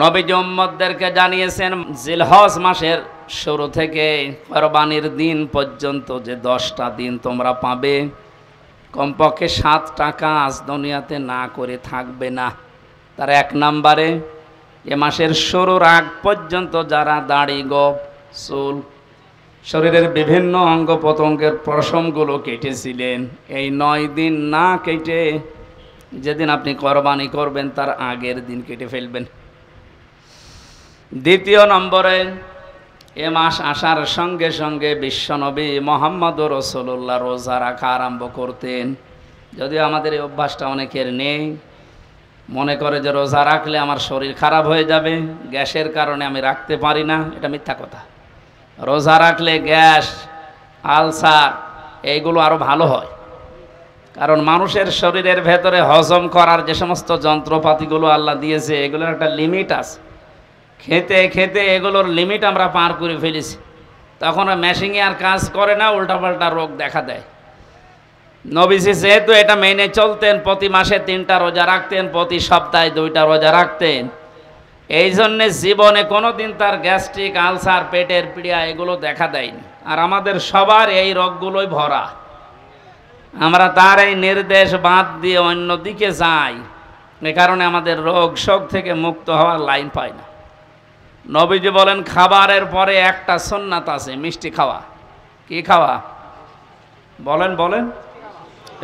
নবীজি উম্মতদেরকে জানিয়েছেন জিলহজ মাসের শুরু থেকে কোরবানির দিন পর্যন্ত যে 10টা দিন তোমরা পাবে, কমপক্ষে 7টা কাজ দুনিয়াতে না করে থাকবে না। তার 1 নম্বরে এ মাসের শুরুর আগ পর্যন্ত যারা দাড়ি, গোঁফ, চুল, শরীরের বিভিন্ন অঙ্গ প্রত্যঙ্গের পশমগুলো কেটেছিলেন, এই 9 দিন না কেটে যেদিন আপনি কোরবানি করবেন তার আগের দিন কেটে ফেলবেন। দ্বিতীয় নম্বরে এ মাস আসার সঙ্গে সঙ্গে বিশ্বনবী মুহাম্মদুর রাসূলুল্লাহ রোজা রাখা আরম্ভ করতেন। যদিও আমাদের এই অভ্যাসটা অনেকের নেই, মনে করে যে রোজা রাখলে আমার শরীর খারাপ হয়ে যাবে, গ্যাসের কারণে আমি রাখতে পারি না। এটা মিথ্যা কথা। রোজা রাখলে গ্যাস, আলসার এইগুলো আরও ভালো হয়, কারণ মানুষের শরীরের ভেতরে হজম করার যে সমস্ত যন্ত্রপাতিগুলো আল্লাহ দিয়েছে এগুলোর একটা লিমিট আছে। খেতে খেতে এগুলোর লিমিট আমরা পার করে ফেলেছি, তখন মেশিনে আর কাজ করে না, উল্টাপাল্টা রোগ দেখা দেয়। নবীজি যেহেতু এটা মেনে চলতেন, প্রতি মাসে 3টা রোজা রাখতেন, প্রতি সপ্তাহে 2টা রোজা রাখতেন, এই জন্যে জীবনে কোনো দিন তার গ্যাস্ট্রিক, আলসার, পেটের পীড়া এগুলো দেখা দেয়নি। আর আমাদের সবার এই রোগগুলোই ভরা। আমরা তার এই নির্দেশ বাদ দিয়ে অন্য দিকে যাই, এ কারণে আমাদের রোগ শোক থেকে মুক্ত হওয়ার লাইন পাই না। নবীজি বলেন খাবারের পরে একটা সুন্নাত আছে, মিষ্টি খাওয়া। কি খাওয়া? বলেন বলেন।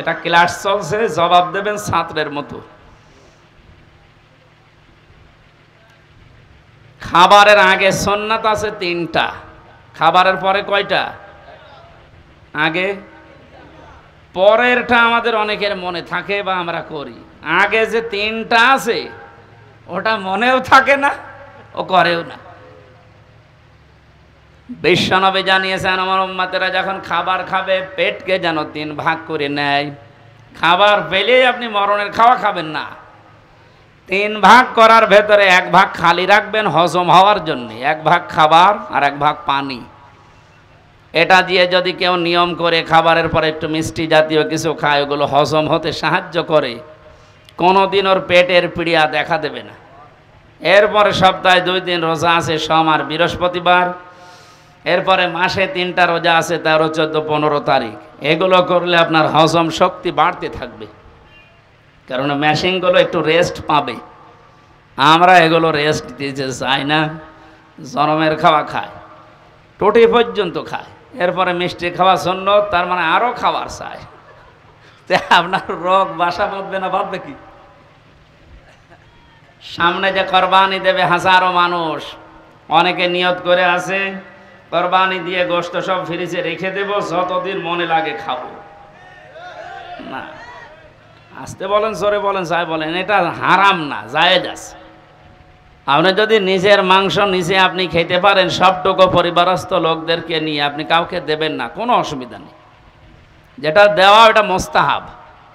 এটা ক্লাস চলছে, জবাব দেবেন ছাত্রের মতো। খাবারের আগে সুন্নাত আছে 3টা, খাবারের পরে কয়টা? আগে। পরেরটা আমাদের অনেকের মনে থাকে বা আমরা করি। আগে যে 3টা আছে ওটা মনেও থাকে না, ও করেও না। বিশ্বনবী জানিয়েছেন আমার উম্মতেরা যখন খাবার খাবে পেটকে যেন 3 ভাগ করে নেয়। খাবার পেলেই আপনি মরণের খাওয়া খাবেন না। 3 ভাগ করার ভেতরে 1 ভাগ খালি রাখবেন হজম হওয়ার জন্য, 1 ভাগ খাবার আর 1 ভাগ পানি। এটা দিয়ে যদি কেউ নিয়ম করে খাবারের পরে একটু মিষ্টি জাতীয় কিছু খায়, ওগুলো হজম হতে সাহায্য করে, কোনোদিন ওর পেটের পীড়া দেখা দেবে না। এরপরে সপ্তাহে 2 দিন রোজা আছে, সোম আর বৃহস্পতিবার। এরপরে মাসে 3টা রোজা আছে, 13, 14, 15 তারিখ। এগুলো করলে আপনার হজম শক্তি বাড়তে থাকবে, কারণ মেশিনগুলো একটু রেস্ট পাবে। আমরা এগুলো রেস্ট দিতে চাই না, জনমের খাওয়া খায়, টুটি পর্যন্ত খায়, এরপরে মিষ্টি খাওয়া সুন্নত, তার মানে আরও খাবার চায়। আপনার রোগ বাসা বাঁধবে না, বাঁধবে কি? সামনে যে কোরবানি দেবে হাজারো মানুষ, অনেকে নিয়ত করে আছে কোরবানি দিয়ে গোশত সব ফ্রিজে রেখে দেব, যতদিন মনে লাগে খাবো না। আসতে বলেন, জোরে বলেন, যাই বলেন, এটা হারাম না, জায়েজ আছে। আপনি যদি নিজের মাংস নিজে আপনি খেতে পারেন, সবটুকু পরিবারস্থ লোকদেরকে নিয়ে আপনি কাউকে দেবেন না, কোনো অসুবিধা নেই। যেটা দেওয়া ওটা মোস্তাহাব।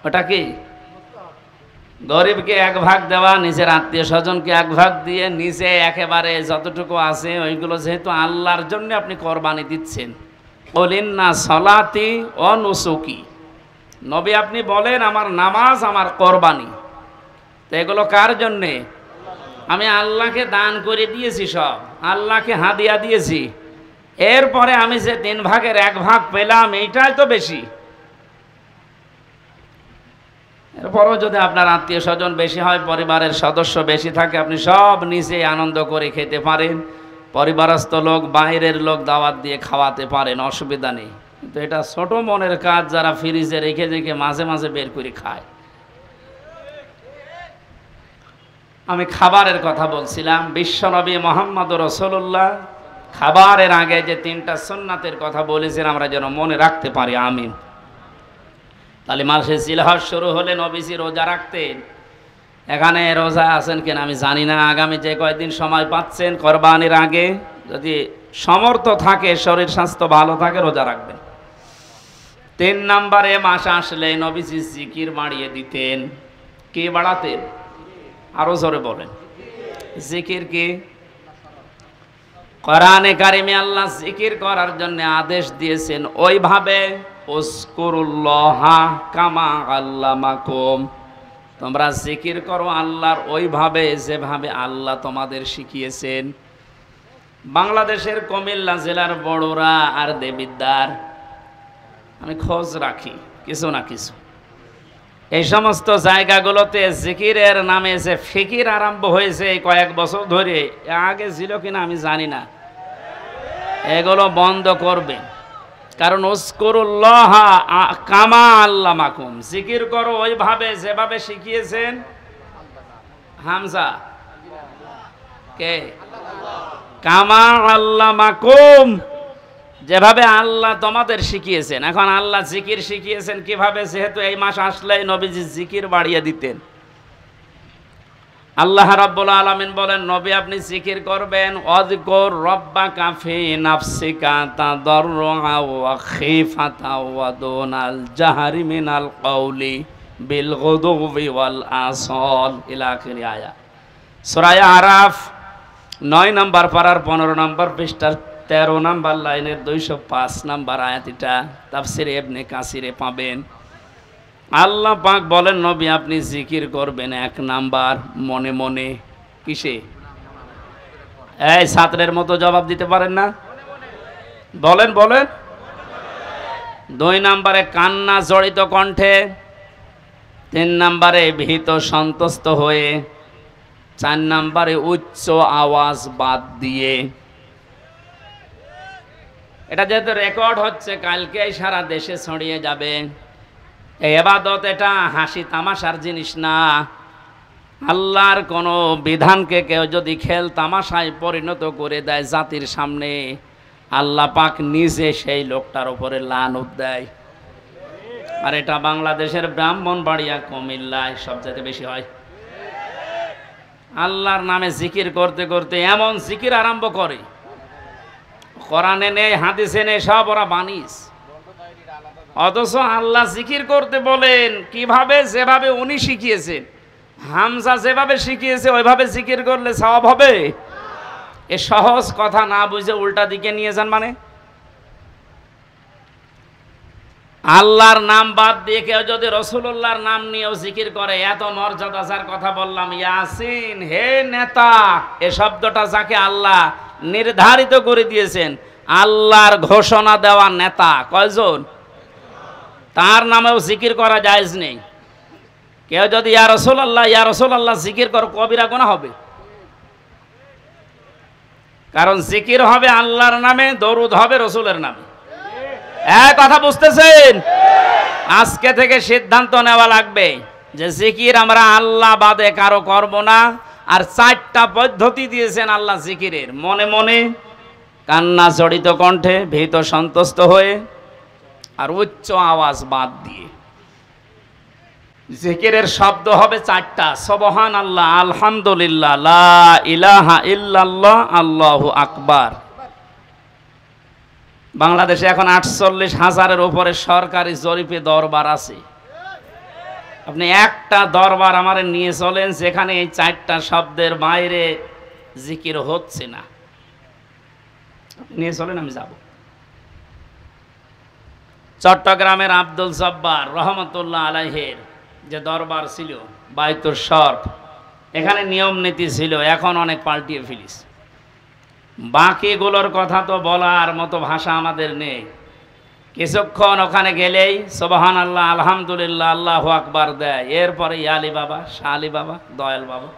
ওটা কি? গরিবকে 1 ভাগ দেওয়া, নিজের আত্মীয় স্বজনকে 1 ভাগ দিয়ে নিজে একেবারে যতটুকু আছে ওইগুলো, যেহেতু আল্লাহর জন্য আপনি কোরবানি দিচ্ছেন। বলিন্না সলাতি ও নুসুকি, নবী আপনি বলেন আমার নামাজ, আমার কোরবানি। তো এগুলো কার জন্যে? আমি আল্লাহকে দান করে দিয়েছি, সব আল্লাহকে হাদিয়া দিয়েছি। এরপরে আমি যে 3 ভাগের 1 ভাগ পেলাম, এইটাই তো বেশি। এরপরও যদি আপনার আত্মীয় স্বজন বেশি হয়, পরিবারের সদস্য বেশি থাকে, আপনি সব নিজে আনন্দ করে খেতে পারেন, পরিবারস্থ লোক, বাইরের লোক দাওয়াত দিয়ে খাওয়াতে পারেন, অসুবিধা নেই। কিন্তু এটা ছোট মনের কাজ, যারা ফ্রিজে রেখে রেখে মাঝে মাঝে বের করে খায়। আমি খাবারের কথা বলছিলাম। বিশ্বনবী মুহাম্মদুর রাসূলুল্লাহ খাবারের আগে যে 3টা সুন্নাতের কথা বলেছেন, আমরা যেন মনে রাখতে পারি। আমিন। তাহলে মাসে জিলহজ শুরু হলে নবীজি রোজা রাখতেন। এখানে রোজা আছেন কিনা আমি জানি না। আগামী যে কয়েকদিন সময় পাচ্ছেন কোরবানির আগে, যদি সমর্থ থাকে, শরীর স্বাস্থ্য ভালো থাকে, রোজা রাখবেন। 3 নম্বরে মাস আসলে নবীজি জিকির বাড়িয়ে দিতেন। কি বাড়াতেন? আরো জোরে বলেন। জিকির কি? কোরআনে কারিমে আল্লাহ জিকির করার জন্য আদেশ দিয়েছেন, ওইভাবে উযকুরুল্লাহা কামা আল্লামাকুম, তোমরা জিকির করো আল্লাহর ওইভাবে যেভাবে আল্লাহ তোমাদের শিখিয়েছেন। বাংলাদেশের কুমিল্লা জেলার বড়রা আর দেবিদ্বার আমি খোঁজ রাখি কিছু না কিছু, এই সমস্ত জায়গাগুলোতে জিকিরের নামে যে ফিকির আরম্ভ হয়েছে এই কয়েক বছর ধরে, আগে ছিল কিনা আমি জানি না, এগুলো বন্ধ করবে। কারণ উযকুরুল্লাহ কামা আল্লামাকুম, জিকির করো ওইভাবে যেভাবে শিখিয়েছেন। হামজা কে? কামা আল্লামাকুম, যেভাবে আল্লাহ তোমাদের শিখিয়েছেন। এখন আল্লাহ জিকির শিখিয়েছেন কিভাবে? যেহেতু এই মাস আসলেই নবীজি জিকির বাড়িয়ে দিতেন। আল্লাহ রাব্বুল আলামিন বলেন, নবী আপনি জিকির করবেন, ওয়াযকুর রাব্বাকা ফি নাফসিকা তাদাররুআ ওয়া খিফাতা ওয়া দুনাল জাহরি মিনাল কওলি বিল গুদুবি ওয়াল আসল ইলা আখির আয়াত। সূরা আরাফ 9 নম্বর পারার 15 নম্বর পৃষ্ঠার 13 নম্বর লাইনের 205 নম্বর আয়াত, এটা তাফসীরে ইবনে কাসিরে পাবেন। আল্লাহ পাক বলেন, নবী আপনি জিকির করবেন 1 নাম্বার মনে মনে। কিসে? এই ছাত্রের মতো জবাব দিতে পারেন না, বলেন বলেন। 2 নম্বরে কান্না জড়িত কণ্ঠে, 3 নম্বরে ভীত সন্তুষ্ট হয়ে, 4 নম্বরে উচ্চ আওয়াজ বাদ দিয়ে। এটা যেহেতু রেকর্ড হচ্ছে, কালকে সারা দেশে ছড়িয়ে যাবে। এই ইবাদত এটা হাসি তামাশার জিনিস না। আল্লাহর কোনো বিধানকে কেউ যদি খেল তামাশায় পরিণত করে দেয় জাতির সামনে, আল্লাহ পাক নিজে সেই লোকটার উপরে লানত দেয়। আর এটা বাংলাদেশের ব্রাহ্মণবাড়িয়া কুমিল্লায় সবচেয়ে বেশি হয়। আল্লাহর নামে জিকির করতে করতে এমন জিকির আরম্ভ করে, কোরআনে নেই হাদিসে নেই, সব ওরা বানিস। অথচ আল্লাহ জিকির করতে বলেন কিভাবে? যেভাবে উনি শিখিয়েছেন। হামজা যেভাবে শিখিয়েছে ওইভাবে জিকির করলে সওয়াব হবে? এ সহজ কথা না বুঝে উল্টা দিকে নিয়ে যান। মানে আল্লাহর নাম বাদ দিয়ে কেউ যদি রাসূলুল্লাহর নাম নিয়েও জিকির করে, এত মর্যাদা যার কথা বললাম, ইয়াসিন হে নেতা, এ শব্দটা যাকে আল্লাহ নির্ধারিত করে দিয়েছেন, আল্লাহর ঘোষণা দেওয়া নেতা কয়জন? তার নামেও জিকির করা জায়েজ নেই। কেউ যদি ইয়া রাসূলুল্লাহ জিকির করো, কবিরা গুনাহ হবে। কারণ জিকির হবে আল্লাহর নামে, দরুদ হবে রসুলের নামে। এক কথা বুঝতেছেন? আজকে থেকে সিদ্ধান্ত নেওয়া লাগবে যে জিকির আমরা আল্লাহ বাদে কারো করব না। আর 4টা পদ্ধতি দিয়েছেন আল্লাহ জিকিরের, মনে মনে, কান্না জড়িত কণ্ঠে, ভীত সন্তুষ্ট হয়ে, আর উচ্চ আওয়াজ বাদ দিয়ে। জিকিরের শব্দ হবে 4টা, সুবহানাল্লাহ, আলহামদুলিল্লাহ, লা ইলাহা ইল্লাল্লাহ, আল্লাহু আকবার। বাংলাদেশে এখন 48,000-এর উপরে সরকারি জরিপে দরবার আছে। আপনি একটা দরবার আমারে নিয়ে চলেন যেখানে এই 4টা শব্দের বাইরে জিকির হচ্ছে না, নিয়ে চলেন, আমি যাব। চট্টগ্রামের আব্দুল জব্বার রহমতুল্লাহ আলাইহির যে দরবার ছিল বাইতুর শরফ, এখানে নিয়ম নীতি ছিল, এখন অনেক পাল্টিয়ে ফেলিস। বাকিগুলোর কথা তো বলার মতো ভাষা আমাদের নেই। কিছুক্ষণ ওখানে গেলেই সুবহানাল্লাহ, আলহামদুলিল্লাহ, আল্লাহু আকবার দেয়। এরপরে ইয়ালি বাবা, শাহ আলী বাবা, দয়াল বাবা,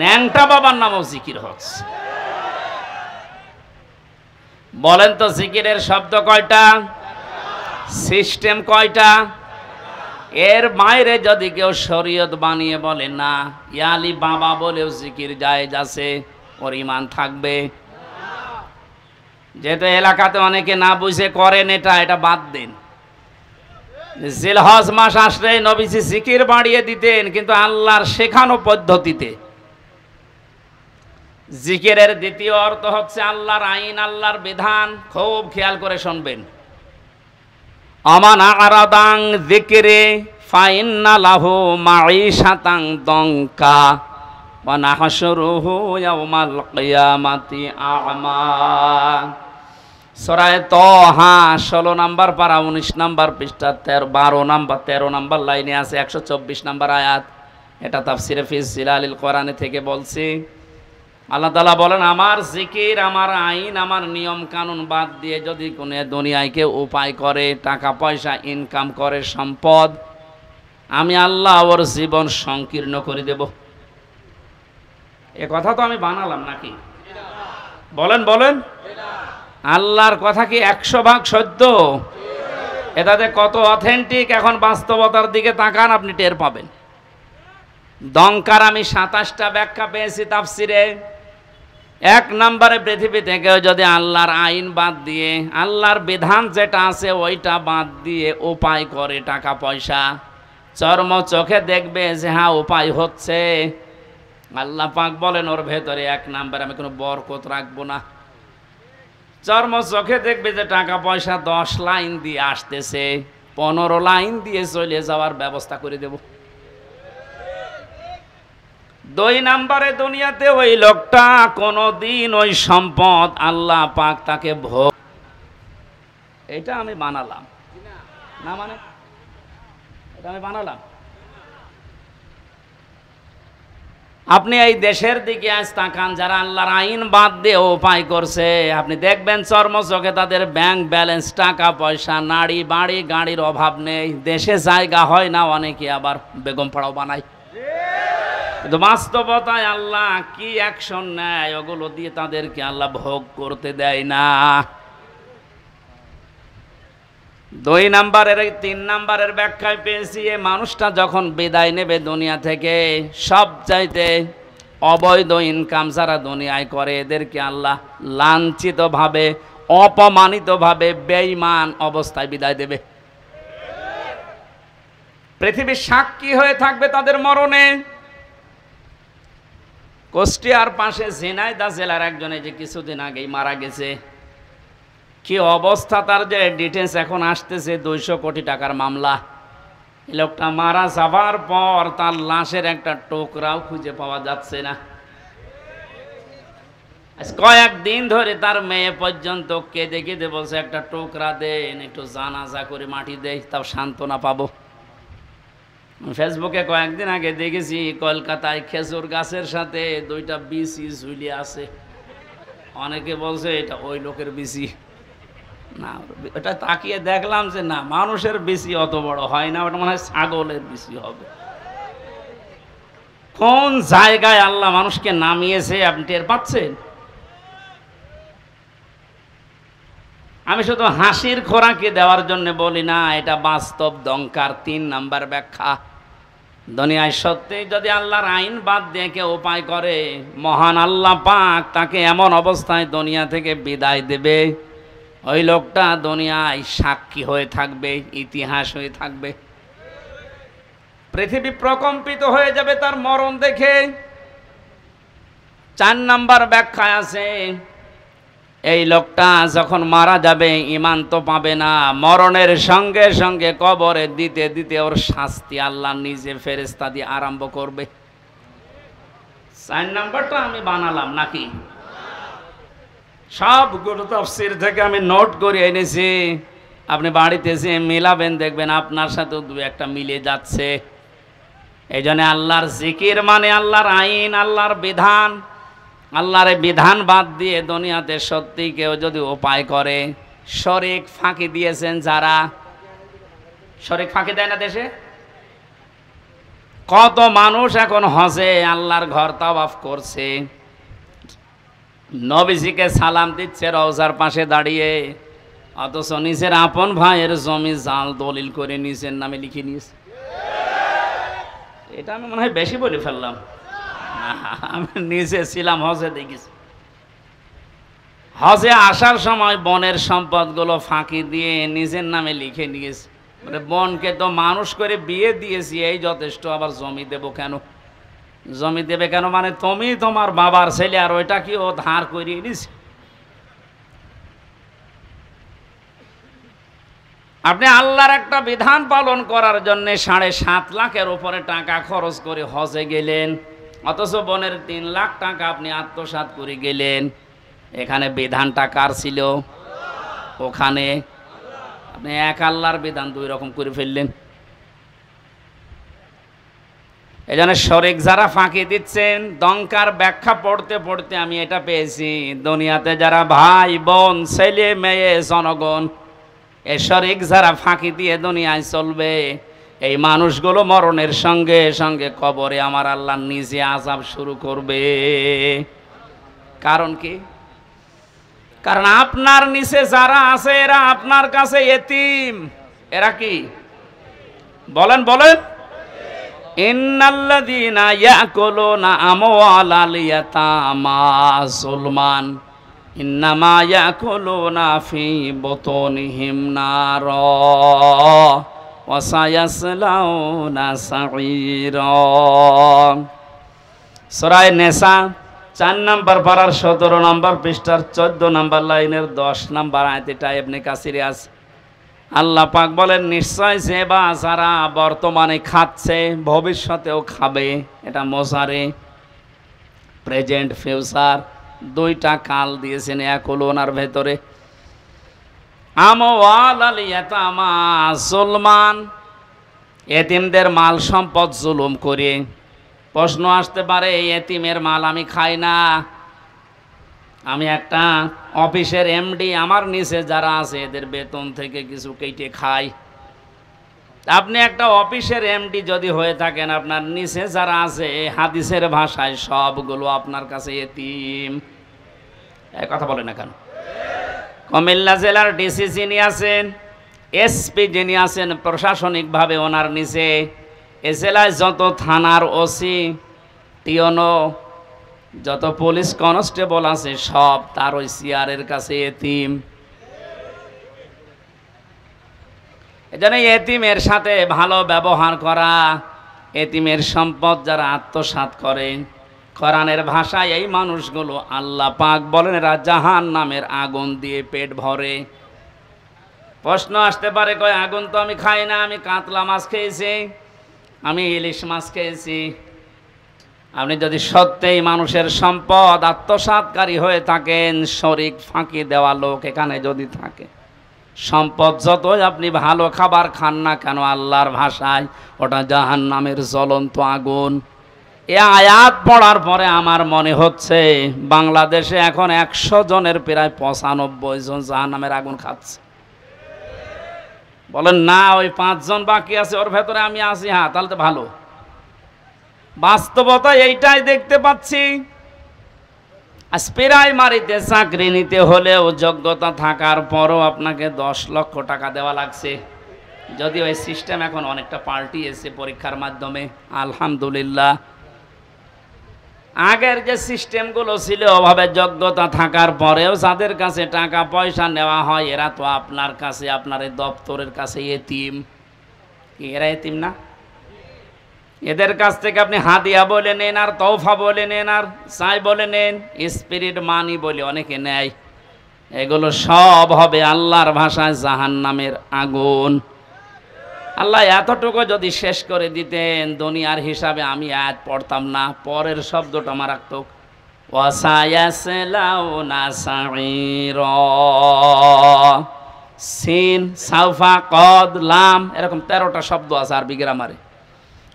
ন্যাংটা বাবার নামও জিকির হচ্ছে। বলেন তো জিকিরের শব্দ কয়টা? সিস্টেম কয়টা? এর বাইরে যদি কেউ শরীয়ত বানিয়ে বলে না ইয়ালি বাবা বলেও জিকির জায়েজ আছে, ওর ঈমান থাকবে। যেহেতু এলাকাতে অনেকে না বুঝে করেন, এটা বাদ দিন। জিলহজ মাস আসলে নবীজি জিকির বাড়িয়ে দিতেন, কিন্তু আল্লাহর শেখানো পদ্ধতিতে। জিকিরের দ্বিতীয় অর্থ হচ্ছে আল্লাহর আইন, আল্লাহর বিধান। খুব খেয়াল করে শুনবেন। আমান আরাদাং যিকরি ফাইন্না লাহু মাঈশাতান দঙ্কা ওয়া নাহশুরুহু ইয়াওমাল কিয়ামাতি আ'মা। সূরা তাহা 16 নম্বর পারা 19 নম্বর পৃষ্ঠা 13 নম্বর লাইনে আছে 124 নম্বর আয়াত। এটা তাফসিরে ফি জিলালিল কোরআনে থেকে বলছি। আল্লাহ তাআলা বলেন, আমার জিকির, আমার আইন, আমার নিয়ম কানুন বাদ দিয়ে যদি কোনো দুনিয়ায় কেউ উপায় করে, টাকা পয়সা ইনকাম করে, সম্পদ, আমি আল্লাহ ওর জীবন সংকীর্ণ করে দেব। এ কথা তো আমি বানালাম নাকি? বলেন বলেন, আল্লাহর কথা কি 100% সত্য? এটাতে কত অথেন্টিক, এখন বাস্তবতার দিকে তাকান, আপনি টের পাবেন। দংকার আমি 27টা ব্যাখ্যা পেয়েছি তাফসিরে। 1 নম্বরে, পৃথিবী থেকে যদি আল্লাহর আইন বাদ দিয়ে, আল্লাহর বিধান যেটা আছে ওইটা বাদ দিয়ে উপায় করে টাকা পয়সা, চর্ম চোখে দেখবে যে হ্যাঁ উপায় হচ্ছে, আল্লাহ পাক বলেন ওর ভেতরে 1 নম্বরে আমি কোনো বরকত রাখবো না। চর্ম চোখে দেখবে যে টাকা পয়সা 10 লাইন দিয়ে আসতেছে, 15 লাইন দিয়ে চলে যাওয়ার ব্যবস্থা করে দেব। 2 নম্বরে, দুনিয়াতে ওই লোকটা কোনোদিন ওই সম্পদ আল্লাহ পাক তাকে ভোগ, এটা আমি বানালাম না, মানে এটা আমি বানালাম। আপনি এই দেশের দিকে আজ তাকান, যারা আল্লাহর আইন বাদ দিয়ে উপায় করছে, আপনি দেখবেন চর্ম চোখে তাদের ব্যাংক ব্যালেন্স, টাকা পয়সা, নাড়ি বাড়ি গাড়ির অভাব নেই, দেশে জায়গা হয় না, অনেকে আবার বেগম পাড়াও বানায়। কিন্তু বাস্তবতায় আল্লাহ কি অ্যাকশন নেয়, ওগুলো দিয়ে তাদেরকে আল্লাহ ভোগ করতে দেয় না। 2 নম্বরের, 3 নম্বরের ব্যাখ্যায় পেয়েছি, এই মানুষটা যখন বিদায় নেবে দুনিয়া থেকে, সব চাইতে অবৈধ ইনকাম যারা দুনিয়ায় করে, এদেরকে আল্লাহ লাঞ্ছিতভাবে, অপমানিতভাবে, বেঈমান অবস্থায় বিদায় দেবে। পৃথিবীর সাক্ষী হয়ে থাকবে তাদের মরণে। কুষ্টিয়ার পাশে ঝিনাইদহ জেলার একজনে যে কিছুদিন আগেই মারা গেছে, কি অবস্থা তার, যে ডিটেলস এখন আসতেছে, 200 কোটি টাকার মামলা। এই লোকটা মারা যাবার পর তার লাশের একটা টুকরাও খুঁজে পাওয়া যাচ্ছে না। কয়েকদিন ধরে তার মেয়ে পর্যন্ত কেঁদে কেঁদে বলছে, একটা টুকরা দেন, একটু জানাজা করে মাটি দেয়, তাও সান্ত্বনা পাবো। ফেসবুকে কয়েকদিন আগে দেখেছি কলকাতায় খেজুর গাছের সাথে 2টা বিচি ঝুলিয়ে আছে। অনেকে বলছে এটা ওই লোকের বিচি না, ওটা তাকিয়ে দেখলাম যে না, মানুষের বিচি অত বড় হয় না, ওটা মনে হয় ছাগলের বিচি হবে। কোন জায়গায় আল্লাহ মানুষকে নামিয়েছে আপনি টের পাচ্ছেন? আমি শুধু হাসির খোরাকি দেওয়ার জন্য বলি না, এটা বাস্তব দংকার। 3 নম্বর ব্যাখ্যা, দুনিয়ায় সত্যি যদি আল্লাহর আইন বাদ দিয়ে কেউ উপায় করে, মহান আল্লাহ পাক তাকে এমন অবস্থায় দুনিয়া থেকে বিদায় দেবে, ওই লোকটা দুনিয়ায় সাক্ষী হয়ে থাকবে, ইতিহাস হয়ে থাকবে। পৃথিবী প্রকম্পিত হয়ে যাবে তার মরণ দেখে। 4 নম্বর ব্যাখ্যায় আছে, এই লোকটা যখন মারা যাবে ঈমান তো পাবে না, মরণের সঙ্গে সঙ্গে কবরে দিতে দিতে ওর শাস্তি আল্লাহ নিজে ফেরেশতা দিয়ে আরম্ভ করবে। 4 নম্বরটা আমি বানালাম নাকি? সবগুলো তাফসীর থেকে আমি নোট করে এনেছি, আপনি বাড়িতে এসে মিলাবেন, দেখবেন আপনার সাথে 2-1টা মিলে যাচ্ছে। এই জন্য আল্লাহর জিকির মানে আল্লাহর আইন, আল্লাহর বিধান, আল্লাহর বিধান বাদ দিয়ে দুনিয়াতে সত্যি কেউ যদি উপায় করে, শরীক ফাঁকি দিয়েছেন যারা, শরীক ফাঁকি দেয় না দেশে? কত মানুষ এখন হজে আল্লাহর ঘর তাওয়াফ করছে, নবীজিকে সালাম দিচ্ছে রওজার পাশে দাঁড়িয়ে, অথচ নিজের আপন ভাইয়ের জমি জাল দলিল করে নিজের নামে লিখে নিয়েছে। এটা আমি মনে হয় বেশি বলে ফেললাম। আমি নিজে ছিলাম হজে, দেখেছি। হজে আসার সময় বনের সম্পদগুলো ফাঁকি দিয়ে নিজের নামে লিখে নিয়েছে। মানে বোনকে তো মানুষ করে বিয়ে দিয়েছি, এই যথেষ্ট, আবার জমি দেব কেন? জমি দেবে কেন মানে তুমি তোমার বাবার ছেলে, আর ওইটা কি ও ধার করিয়ে নিছে? আপনি আল্লাহর একটা বিধান পালন করার জন্য 7.5 লাখের উপরে টাকা খরচ করে হজে গেলেন, অথচ বোনের 3 লাখ টাকা আপনি আত্মসাৎ করে গেলেন। এখানে বিধানটা কার ছিল? ওখানে আপনি এক আল্লাহর বিধান 2 রকম করে ফেললেন। এজন্য শরীক যারা ফাঁকি দিচ্ছেন, দঙ্কার ব্যাখ্যা পড়তে পড়তে আমি এটা পেয়েছি, দুনিয়াতে যারা ভাই বোন ছেলে মেয়ে জনগণ এ শরীক যারা ফাঁকি দিয়ে দুনিয়ায় চলবে, এই মানুষগুলো মরণের সঙ্গে সঙ্গে কবরে আমার আল্লাহ নিজে আযাব শুরু করবে। কারণ কি? কারণ আপনার নিচে যারা আছে এরা আপনার কাছে এতিম। এরা কি বলেন বলেন? ইন্নাল্লাযীনা ইয়াকুলুনা আমওয়ালাল ইয়াতামা যুলমান ইন্নামা ইয়াকুলুনা ফি বুতুনিহিম নারা ওয়া সায়াসলাউনা সাঈরা। সূরা নিসা 4 নম্বর পারার 17 নম্বর পৃষ্ঠার 14 নম্বর লাইনের 10 নম্বর আয়াতে এটা ইবনে কাসিরে আছে। আল্লাহ পাক বলেন, নিশ্চয় যে বা যারা বর্তমানে খাচ্ছে ভবিষ্যতেও খাবে। এটা মোজারে, প্রেজেন্ট, ফিউচার, দুইটা কাল দিয়েছেন ইয়াকুলুনার ভেতরে। আমওয়ালাল ইয়াতামা যুলমান, এতিমদের মাল সম্পদ জুলুম করে। প্রশ্ন আসতে পারে, এতিমের মাল আমি খাই না, আমি একটা অফিসের এমডি, আমার নিচে যারা আছে এদের বেতন থেকে কিছু কেটে খাই। আপনি একটা অফিসের এমডি যদি হয়ে থাকেন, আপনার নিচে যারা আছে হাদিসের ভাষায় সবগুলো আপনার কাছে এতিম। এই কথা বলে না কেন? কুমিল্লা জেলার ডিসি যিনি আছেন, এসপি যিনি আছেন প্রশাসনিকভাবে, ওনার নিচে এ জেলায় যত থানার ওসি, টিওনো, যত পুলিশ কনস্টেবল আছে সব তার ওই সিআরের কাছে এতিম। এজন্য এতিমের সাথে ভালো ব্যবহার করা, এতিমের সম্পদ যারা আত্মসাৎ করে, কোরআনের ভাষায় এই মানুষগুলো আল্লাহ পাক বলেন এরা জাহান্নামের আগুন দিয়ে পেট ভরে। প্রশ্ন আসতে পারে, কয় আগুন তো আমি খাই না, আমি কাতলা মাছ খেয়েছি, আমি ইলিশ মাছ খেয়েছি। আপনি যদি সত্যিই মানুষের সম্পদ আত্মসাৎকারী হয়ে থাকেন, শরীক ফাঁকি দেওয়া লোক এখানে যদি থাকে, সম্পদ যতই আপনি ভালো খাবার খান না কেন, আল্লাহর ভাষায় ওটা জাহান্নামের জ্বলন্ত আগুন। এ আয়াত পড়ার পরে আমার মনে হচ্ছে বাংলাদেশে এখন 100 জনের প্রায় 95 জন জাহান্নামের আগুন খাচ্ছে। বলেন না, ওই 5 জন বাকি আছে, ওর ভেতরে আমি আছি। হ্যাঁ, তাহলে তো ভালো। বাস্তবতা এইটাই দেখতে পাচ্ছি। আজ প্রাইমারিতে চাকরি নিতে হলেও যোগ্যতা থাকার পরও আপনাকে 10 লক্ষ টাকা দেওয়া লাগছে। যদি ওই সিস্টেম এখন অনেকটা পাল্টিয়েছে পরীক্ষার মাধ্যমে, আলহামদুলিল্লাহ। আগের যে সিস্টেমগুলো ছিল, ওভাবে যোগ্যতা থাকার পরেও যাদের কাছে টাকা পয়সা নেওয়া হয়, এরা তো আপনার কাছে, আপনার এই দপ্তরের কাছে এতিম। কি এরা এতিম না? এদের কাছ থেকে আপনি হাদিয়া বলে নেন, আর তৌফা বলে নেন, আর চাই বলে নেন, স্পিরিট মানি বলে অনেকে নেয়। এগুলো সব হবে আল্লাহর ভাষায় জাহান্নামের আগুন। আল্লাহ এতটুকু যদি শেষ করে দিতেন, দুনিয়ার হিসাবে আমি আয়াত পড়তাম না, পরের শব্দটা মারাত্মক। ওয়াসায়াসলাউনা সাঈরা, সিন, সাউফা, কদ, লাম, এরকম 13টা শব্দ আছে আরবি গ্রামারে।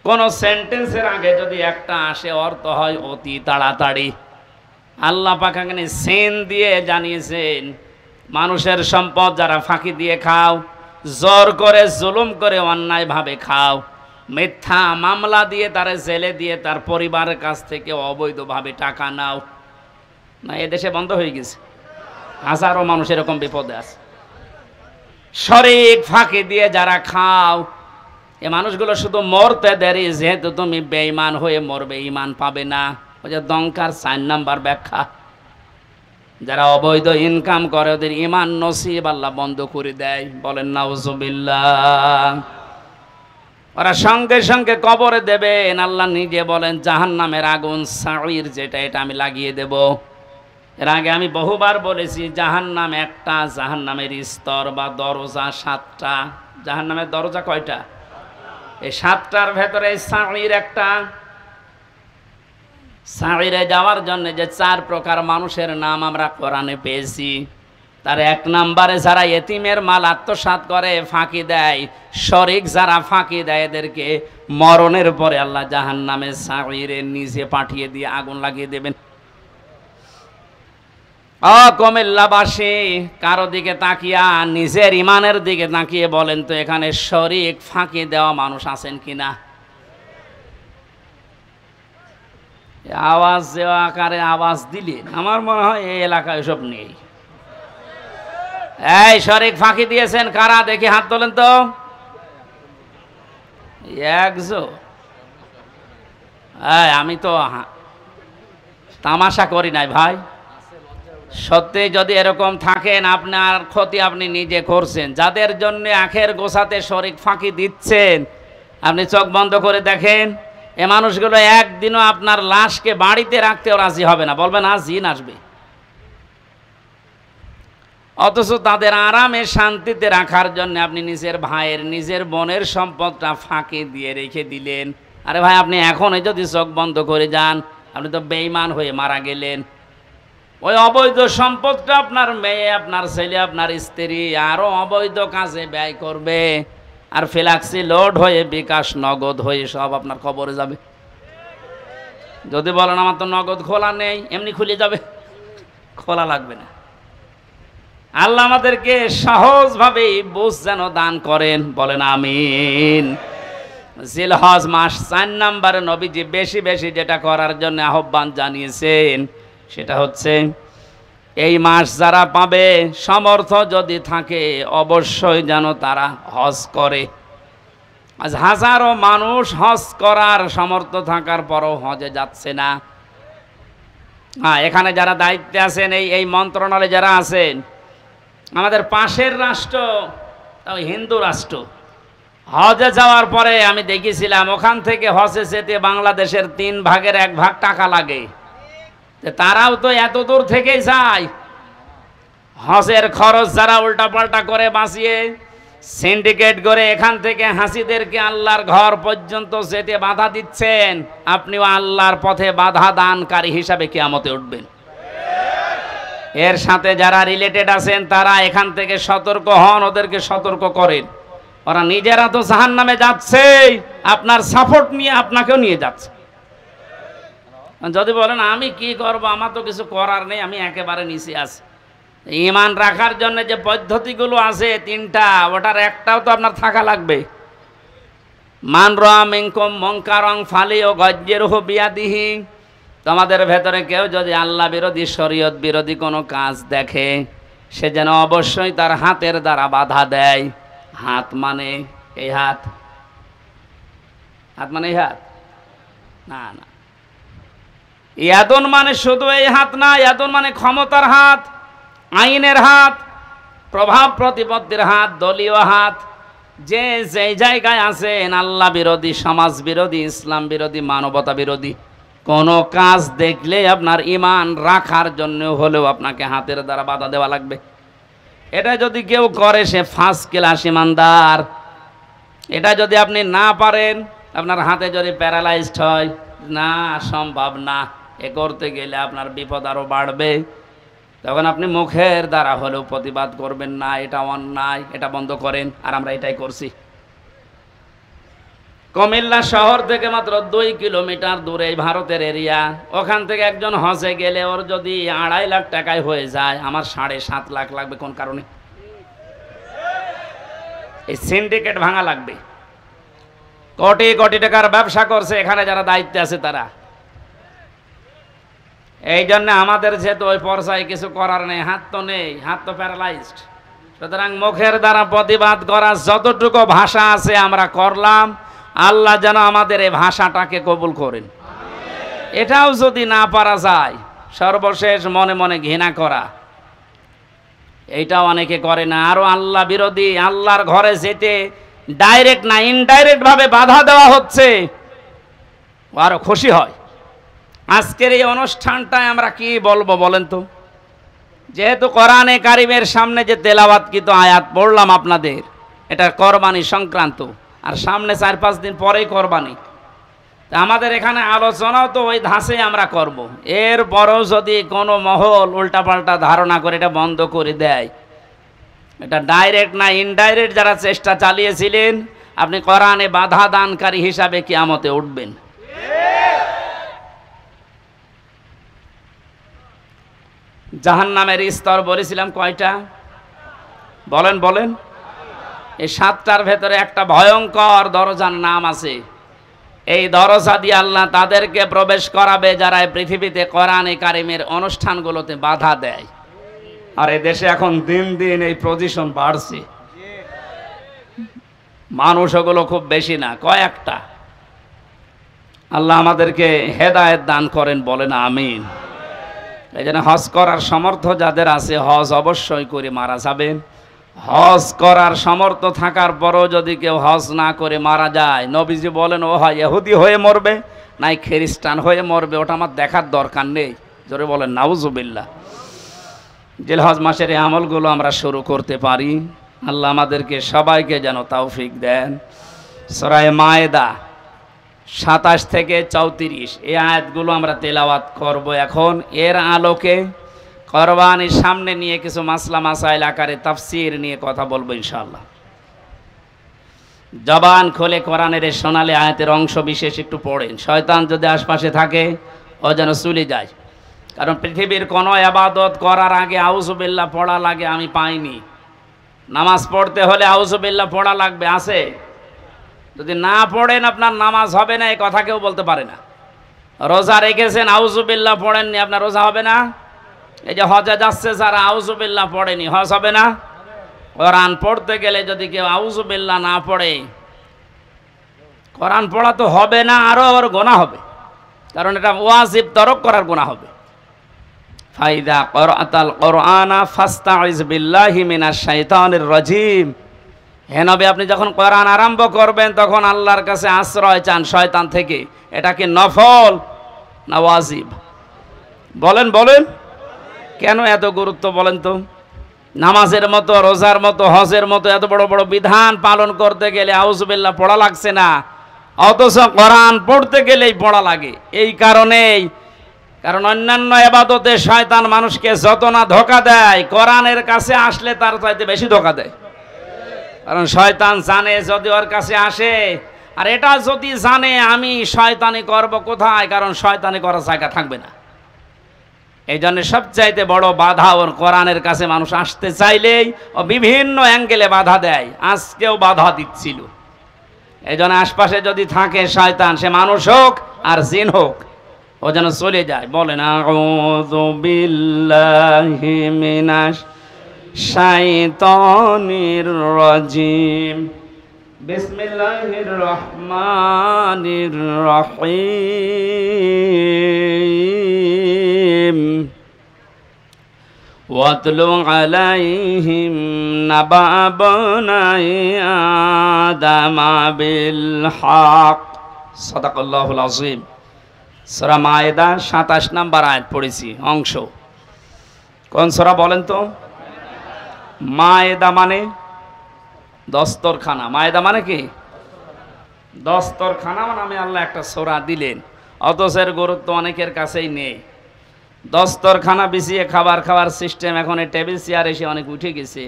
কোন সেন্টেন্সের আগে যদি একটা আসে, অর্থ হয় অতি তাড়াতাড়ি। আল্লাহ পাক এখানে সিন দিয়ে জানিয়েছেন, মানুষের সম্পদ যারা ফাঁকি দিয়ে খাও, জোর করে জুলুম করে অন্যায়ভাবে খাও, মিথ্যা মামলা দিয়ে তারা জেলে দিয়ে তার পরিবারের কাছ থেকে অবৈধভাবে টাকা নাও, না এদেশে বন্ধ হয়ে গেছে? হাজারো মানুষ এরকম বিপদে আছে। শরীক ফাঁকি দিয়ে যারা খাও, এ মানুষগুলো শুধু মরতে দেরি, যেহেতু তুমি বেঈমান হয়ে মরবে, ঈমান পাবে না। ওই যে দঙ্কার 4 নাম্বার ব্যাখ্যা, যারা অবৈধ ইনকাম করে ওদের ঈমান নসিব আল্লাহ বন্ধ করে দেয়। বলেন নাউজুবিল্লাহ। ওরা সঙ্গে সঙ্গে কবরে দেবেন। আল্লাহ নিজে বলেন জাহান্নামের আগুন সাঈর, যেটা এটা আমি লাগিয়ে দেব। এর আগে আমি বহুবার বলেছি, জাহান্নাম একটা, জাহান্নামের স্তর বা দরজা 7টা। জাহান্নামের দরজা কয়টা? এই 7টার ভেতরে সাঈর একটা। সাঈরে যাওয়ার জন্য যে 4 প্রকার মানুষের নাম আমরা কোরআনে পেয়েছি, তার 1 নম্বরে যারা এতিমের মাল আত্মসাৎ করে, ফাঁকি দেয়, শরিক যারা ফাঁকি দেয়, এদেরকে মরণের পরে আল্লাহ জাহান্নামে সাঈরের নিচে পাঠিয়ে দিয়ে আগুন লাগিয়ে দেবেন। কুমিল্লাবাসী, কারো দিকে তাকিয়া নিজের ইমানের দিকে তাকিয়ে বলেন তো, এখানে শরিক ফাঁকি দেওয়া মানুষ আছেন কিনা? আওয়াজ দেওয়া আকারে আওয়াজ দিলেন, আমার মনে হয় এই এলাকায় সব নেই। এই শরিক ফাঁকি দিয়েছেন কারা? দেখি হাত তোলেন তো। একজন। আমি তো তামাশা করি নাই ভাই, সত্যি যদি এরকম থাকেন আপনার ক্ষতি আপনি নিজে করছেন। যাদের জন্য আখের গোছাতে শরিক ফাঁকি দিচ্ছেন, আপনি চোখ বন্ধ করে দেখেন, এ মানুষগুলো একদিনও আপনার লাশকে বাড়িতে রাখতেও রাজি হবে না, বলবেন আজ জিন আসবে। অথচ তাদের আরামে শান্তিতে রাখার জন্য আপনি নিজের ভাইয়ের, নিজের বোনের সম্পদটা ফাঁকি দিয়ে রেখে দিলেন। আরে ভাই, আপনি এখনই যদি চোখ বন্ধ করে যান, আপনি তো বেঈমান হয়ে মারা গেলেন। ওই অবৈধ সম্পদটা আপনার মেয়ে, আপনার ছেলে, আপনার স্ত্রী আরো অবৈধ কাজে ব্যয় করবে, আর ফ্ল্যাক্সি লোড হয়ে, বিকাশ নগদ হয়ে সব আপনার কবরে যাবে। যদি বলেন আমার তো নগদ খোলা নেই, এমনি খুলে যাবে, খোলা লাগবে না। আল্লাহ আমাদেরকে সহজভাবে বুঝ যেন দান করেন, বলেন আমিন। জিলহজ মাস 4 নম্বরে নবীজি বেশি বেশি যেটা করার জন্য আহ্বান জানিয়েছেন, সেটা হচ্ছে এই মাস যারা পাবে, সমর্থ যদি থাকে, অবশ্যই যেন তারা হজ করে। আজ হাজারো মানুষ হজ করার সমর্থ থাকার পরও হজে যাচ্ছে না। এখানে যারা দায়িত্বে আছেন, এই মন্ত্রণালয়ে যারা আছেন, আমাদের পাশের রাষ্ট্র হিন্দু রাষ্ট্র, হজে যাওয়ার পরে আমি দেখেছিলাম ওখান থেকে হজে যেতে বাংলাদেশের 3 ভাগের 1 ভাগ টাকা লাগে। তারাও তো এত দূর থেকেই যায়। হজের খরচ যারা উল্টাপাল্টা করে বাঁচিয়ে সিন্ডিকেট করে এখান থেকে হাসিদেরকে আল্লাহর ঘর পর্যন্ত যেতে বাধা দিচ্ছেন, আপনিও আল্লাহর পথে বাধা দানকারী হিসাবে কিয়ামতে উঠবেন। এর সাথে যারা রিলেটেড আছেন তারা এখান থেকে সতর্ক হন, ওদেরকে সতর্ক করেন। ওরা নিজেরা তো জাহান্নামে যাচ্ছে, আপনার সাপোর্ট নিয়ে আপনাকেও নিয়ে যাচ্ছে। যদি বলেন আমি কি করব, আমার তো কিছু করার নেই, আমি একেবারে নিচে আছি। ঈমান রাখার জন্য যে পদ্ধতিগুলো আছে 3টা, ওটার একটাও তো আপনার থাকা লাগবে। মান রাআ মিনকুম মুনকারান ফালিয়ুগায়্যিরহু বিয়াদিহি। তোমাদের ভেতরে কেউ যদি আল্লাহ বিরোধী, শরীয়ত বিরোধী কোনো কাজ দেখে, সে যেন অবশ্যই তার হাতের দ্বারা বাধা দেয়। হাত মানে এই হাত, হাত মানে এই হাত না, না। ইয়াদুন মানে শুধু এই হাত না, ইয়াদুন মানে ক্ষমতার হাত, আইনের হাত, প্রভাব প্রতিপত্তির হাত, দলীয় হাত। যে যেই জায়গায় আছেন, আল্লাহ বিরোধী, সমাজ বিরোধী, ইসলাম বিরোধী, মানবতা বিরোধী কোনো কাজ দেখলে আপনার ঈমান রাখার জন্য হলেও আপনাকে হাতের দ্বারা বাধা দেওয়া লাগবে। এটা যদি কেউ করে, সে ফার্স্ট ক্লাস ঈমানদার। এটা যদি আপনি না পারেন, আপনার হাতে যদি প্যারালাইজড হয়, না সম্ভব না, এ করতে গেলে আপনার বিপদ আরও বাড়বে। তখন আপনি মুখের দ্বারা হলেও প্রতিবাদ করবেন, না এটা অন্যায়, এটা বন্ধ করেন। আর আমরা এটাই করছি। কুমিল্লা শহর থেকে মাত্র 2 কিলোমিটার দূরে ভারতের এরিয়া। ওখান থেকে একজন হজে গেলে ওর যদি 2.5 লাখ টাকায় হয়ে যায়, আমার 7.5 লাখ লাগবে। কোন কারণে? এই সিন্ডিকেট ভাঙা লাগবে। কোটি কোটি টাকার ব্যবসা করছে এখানে যারা দায়িত্বে আছে তারা। এই জন্য আমাদের যেহেতু ওই পর্যায়ে কিছু করার নেই, হাত তো নেই, হাত তো প্যারালাইজড। সুতরাং মুখের দ্বারা প্রতিবাদ করার যতটুকু ভাষা আছে আমরা করলাম। আল্লাহ যেন আমাদের এই ভাষাটাকে কবুল করেন। এটাও যদি না পারা যায়, সর্বশেষ মনে মনে ঘৃণা করা, এইটাও অনেকে করে না। আরো আল্লাহ বিরোধী, আল্লাহর ঘরে যেতে ডাইরেক্ট না ইনডাইরেক্ট ভাবে বাধা দেওয়া হচ্ছে, আরো খুশি হয়। আজকের এই অনুষ্ঠানটায় আমরা কি বলবো বলেন তো? যেহেতু কোরআনে কারিমের সামনে যে তেলাওয়াতকৃত আয়াত পড়লাম আপনাদের, এটা কোরবানি সংক্রান্ত, আর সামনে 4-5 দিন পরেই কোরবানি। আমাদের এখানে আলোচনাও তো ওই ধাঁচে আমরা করব। এরপরও যদি কোনো মহল উল্টাপাল্টা ধারণা করে এটা বন্ধ করে দেয়, এটা ডাইরেক্ট না ইনডাইরেক্ট যারা চেষ্টা চালিয়েছিলেন, আপনি কোরআনে বাধা দানকারী হিসাবে কিয়ামতে উঠবেন। জাহান্নামের স্তর বলেছিলাম কয়টা? বলেন বলেন। এই 7টার ভেতরে একটা ভয়ঙ্কর দরজার নাম আছে। এই দরজা দিয়ে আল্লাহ তাদেরকে প্রবেশ করাবে যারা এই পৃথিবীতে কোরআনে কারিমের অনুষ্ঠানগুলোতে বাধা দেয়। আর এই দেশে এখন দিন দিন এই পজিশন বাড়ছে। মানুষ ওগুলো খুব বেশি না, কয়েকটা। আল্লাহ আমাদেরকে হেদায়েত দান করেন, বলেন আমিন। এই জন্য হজ করার সামর্থ্য যাদের আছে হজ অবশ্যই করে মারা যাবেন। হজ করার সামর্থ্য থাকার পরও যদি কেউ হজ না করে মারা যায়, নবীজি বলেন ও হয় ইহুদি হয়ে মরবে নাই খ্রিস্টান হয়ে মরবে, ওটা আমার দেখার দরকার নেই। জোরে বলেন নাউজুবিল্লাহ। জিলহজ মাসের এই আমলগুলো আমরা শুরু করতে পারি। আল্লাহ আমাদেরকে সবাইকে যেন তৌফিক দেন। সূরা মায়েদা 27 থেকে 34 এই আয়াতগুলো আমরা তেলাওয়াত করব এখন। এর আলোকে কোরবানির সামনে নিয়ে কিছু মাসলা মাসাইল আকারে তাফসীর নিয়ে কথা বলবো ইনশাআল্লাহ। জবান খুলে কোরআনের এই সোনালী আয়াতের অংশ বিশেষ একটু পড়েন। শয়তান যদি আশপাশে থাকে ও যেন চলে যায়। কারণ পৃথিবীর কোনো ইবাদত করার আগে আউযুবিল্লাহ পড়া লাগে আমি পাইনি। নামাজ পড়তে হলে আউযুবিল্লাহ পড়া লাগবে, আছে? যদি না পড়েন আপনার নামাজ হবে না, এই কথা কেউ বলতে পারে না। রোজা রেখেছেন আউযুবিল্লাহ পড়েননি, আপনার রোজা হবে না। এই যে হজে যাচ্ছে যারা আউযুবিল্লাহ পড়েনি, হজ হবে না। কোরআন পড়তে গেলে যদি কেউ আউযুবিল্লাহ না পড়ে, কোরআন পড়া তো হবে না, আরও আবার গুনাহ হবে। কারণ এটা ওয়াজিব তরক করার গুনাহ হবে। ফাইদা ক্বরাতাল কুরআনা ফাস্তাইজ বিল্লাহি মিনাশ শাইতানির রাজিম। হে নবী, আপনি যখন কোরআন আরম্ভ করবেন তখন আল্লাহর কাছে আশ্রয় চান শয়তান থেকে। এটা কি নফল না ওয়াজিব? বলেন বলেন। কেন এত গুরুত্ব বলেন তো? নামাজের মতো, রোজার মতো, হজের মতো এত বড় বড় বিধান পালন করতে গেলে আউযুবিল্লাহ পড়া লাগছে না, অথচ কোরআন পড়তে গেলেই পড়া লাগে। এই কারণেই, কারণ অন্যান্য ইবাদতে শয়তান মানুষকে যত না ধোঁকা দেয়, কোরআনের কাছে আসলে তার চাইতে বেশি ধোঁকা দেয়। কারণ শয়তান জানে যদি ওর কাছে আসে, আর এটা যদি জানে আমি শয়তানি করব কোথায়, কারণ শয়তানি করার জায়গা থাকবে না। এই জন্য সবচাইতে বড় বাধা ওর কোরআনের কাছে মানুষ আসতে চাইলেই ও বিভিন্ন অ্যাঙ্গেলে বাধা দেয়। আজকেও বাধা দিচ্ছিল। এই জন্য আশপাশে যদি থাকে শয়তান, সে মানুষ হোক আর জিন হোক, ও যেন চলে যায়। বলেন আউযু বিল্লাহি মিনাশ শাইতানির রাজিম। বিসমিল্লাহির রহমানির রহিম। ওয়াতলু আলাইহিম নাবা বনাই আদামা বিল হক। সাদাকাল্লাহুল আযীম। সূরা মায়েদা 27 নম্বর আয়াত পড়েছি অংশ। কোন সূরা বলেন তো? মায়েদা মানে দস্তরখানা। মায়েদা মানে কি? দস্তরখানা নামে আল্লাহ একটা সূরা দিলেন, অথচ এর গুরুত্ব অনেকের কাছেই নেই। দস্তরখানা বিছিয়ে খাবার খাওয়ার সিস্টেম এখন এই টেবিল চেয়ার এসে অনেক উঠে গেছে।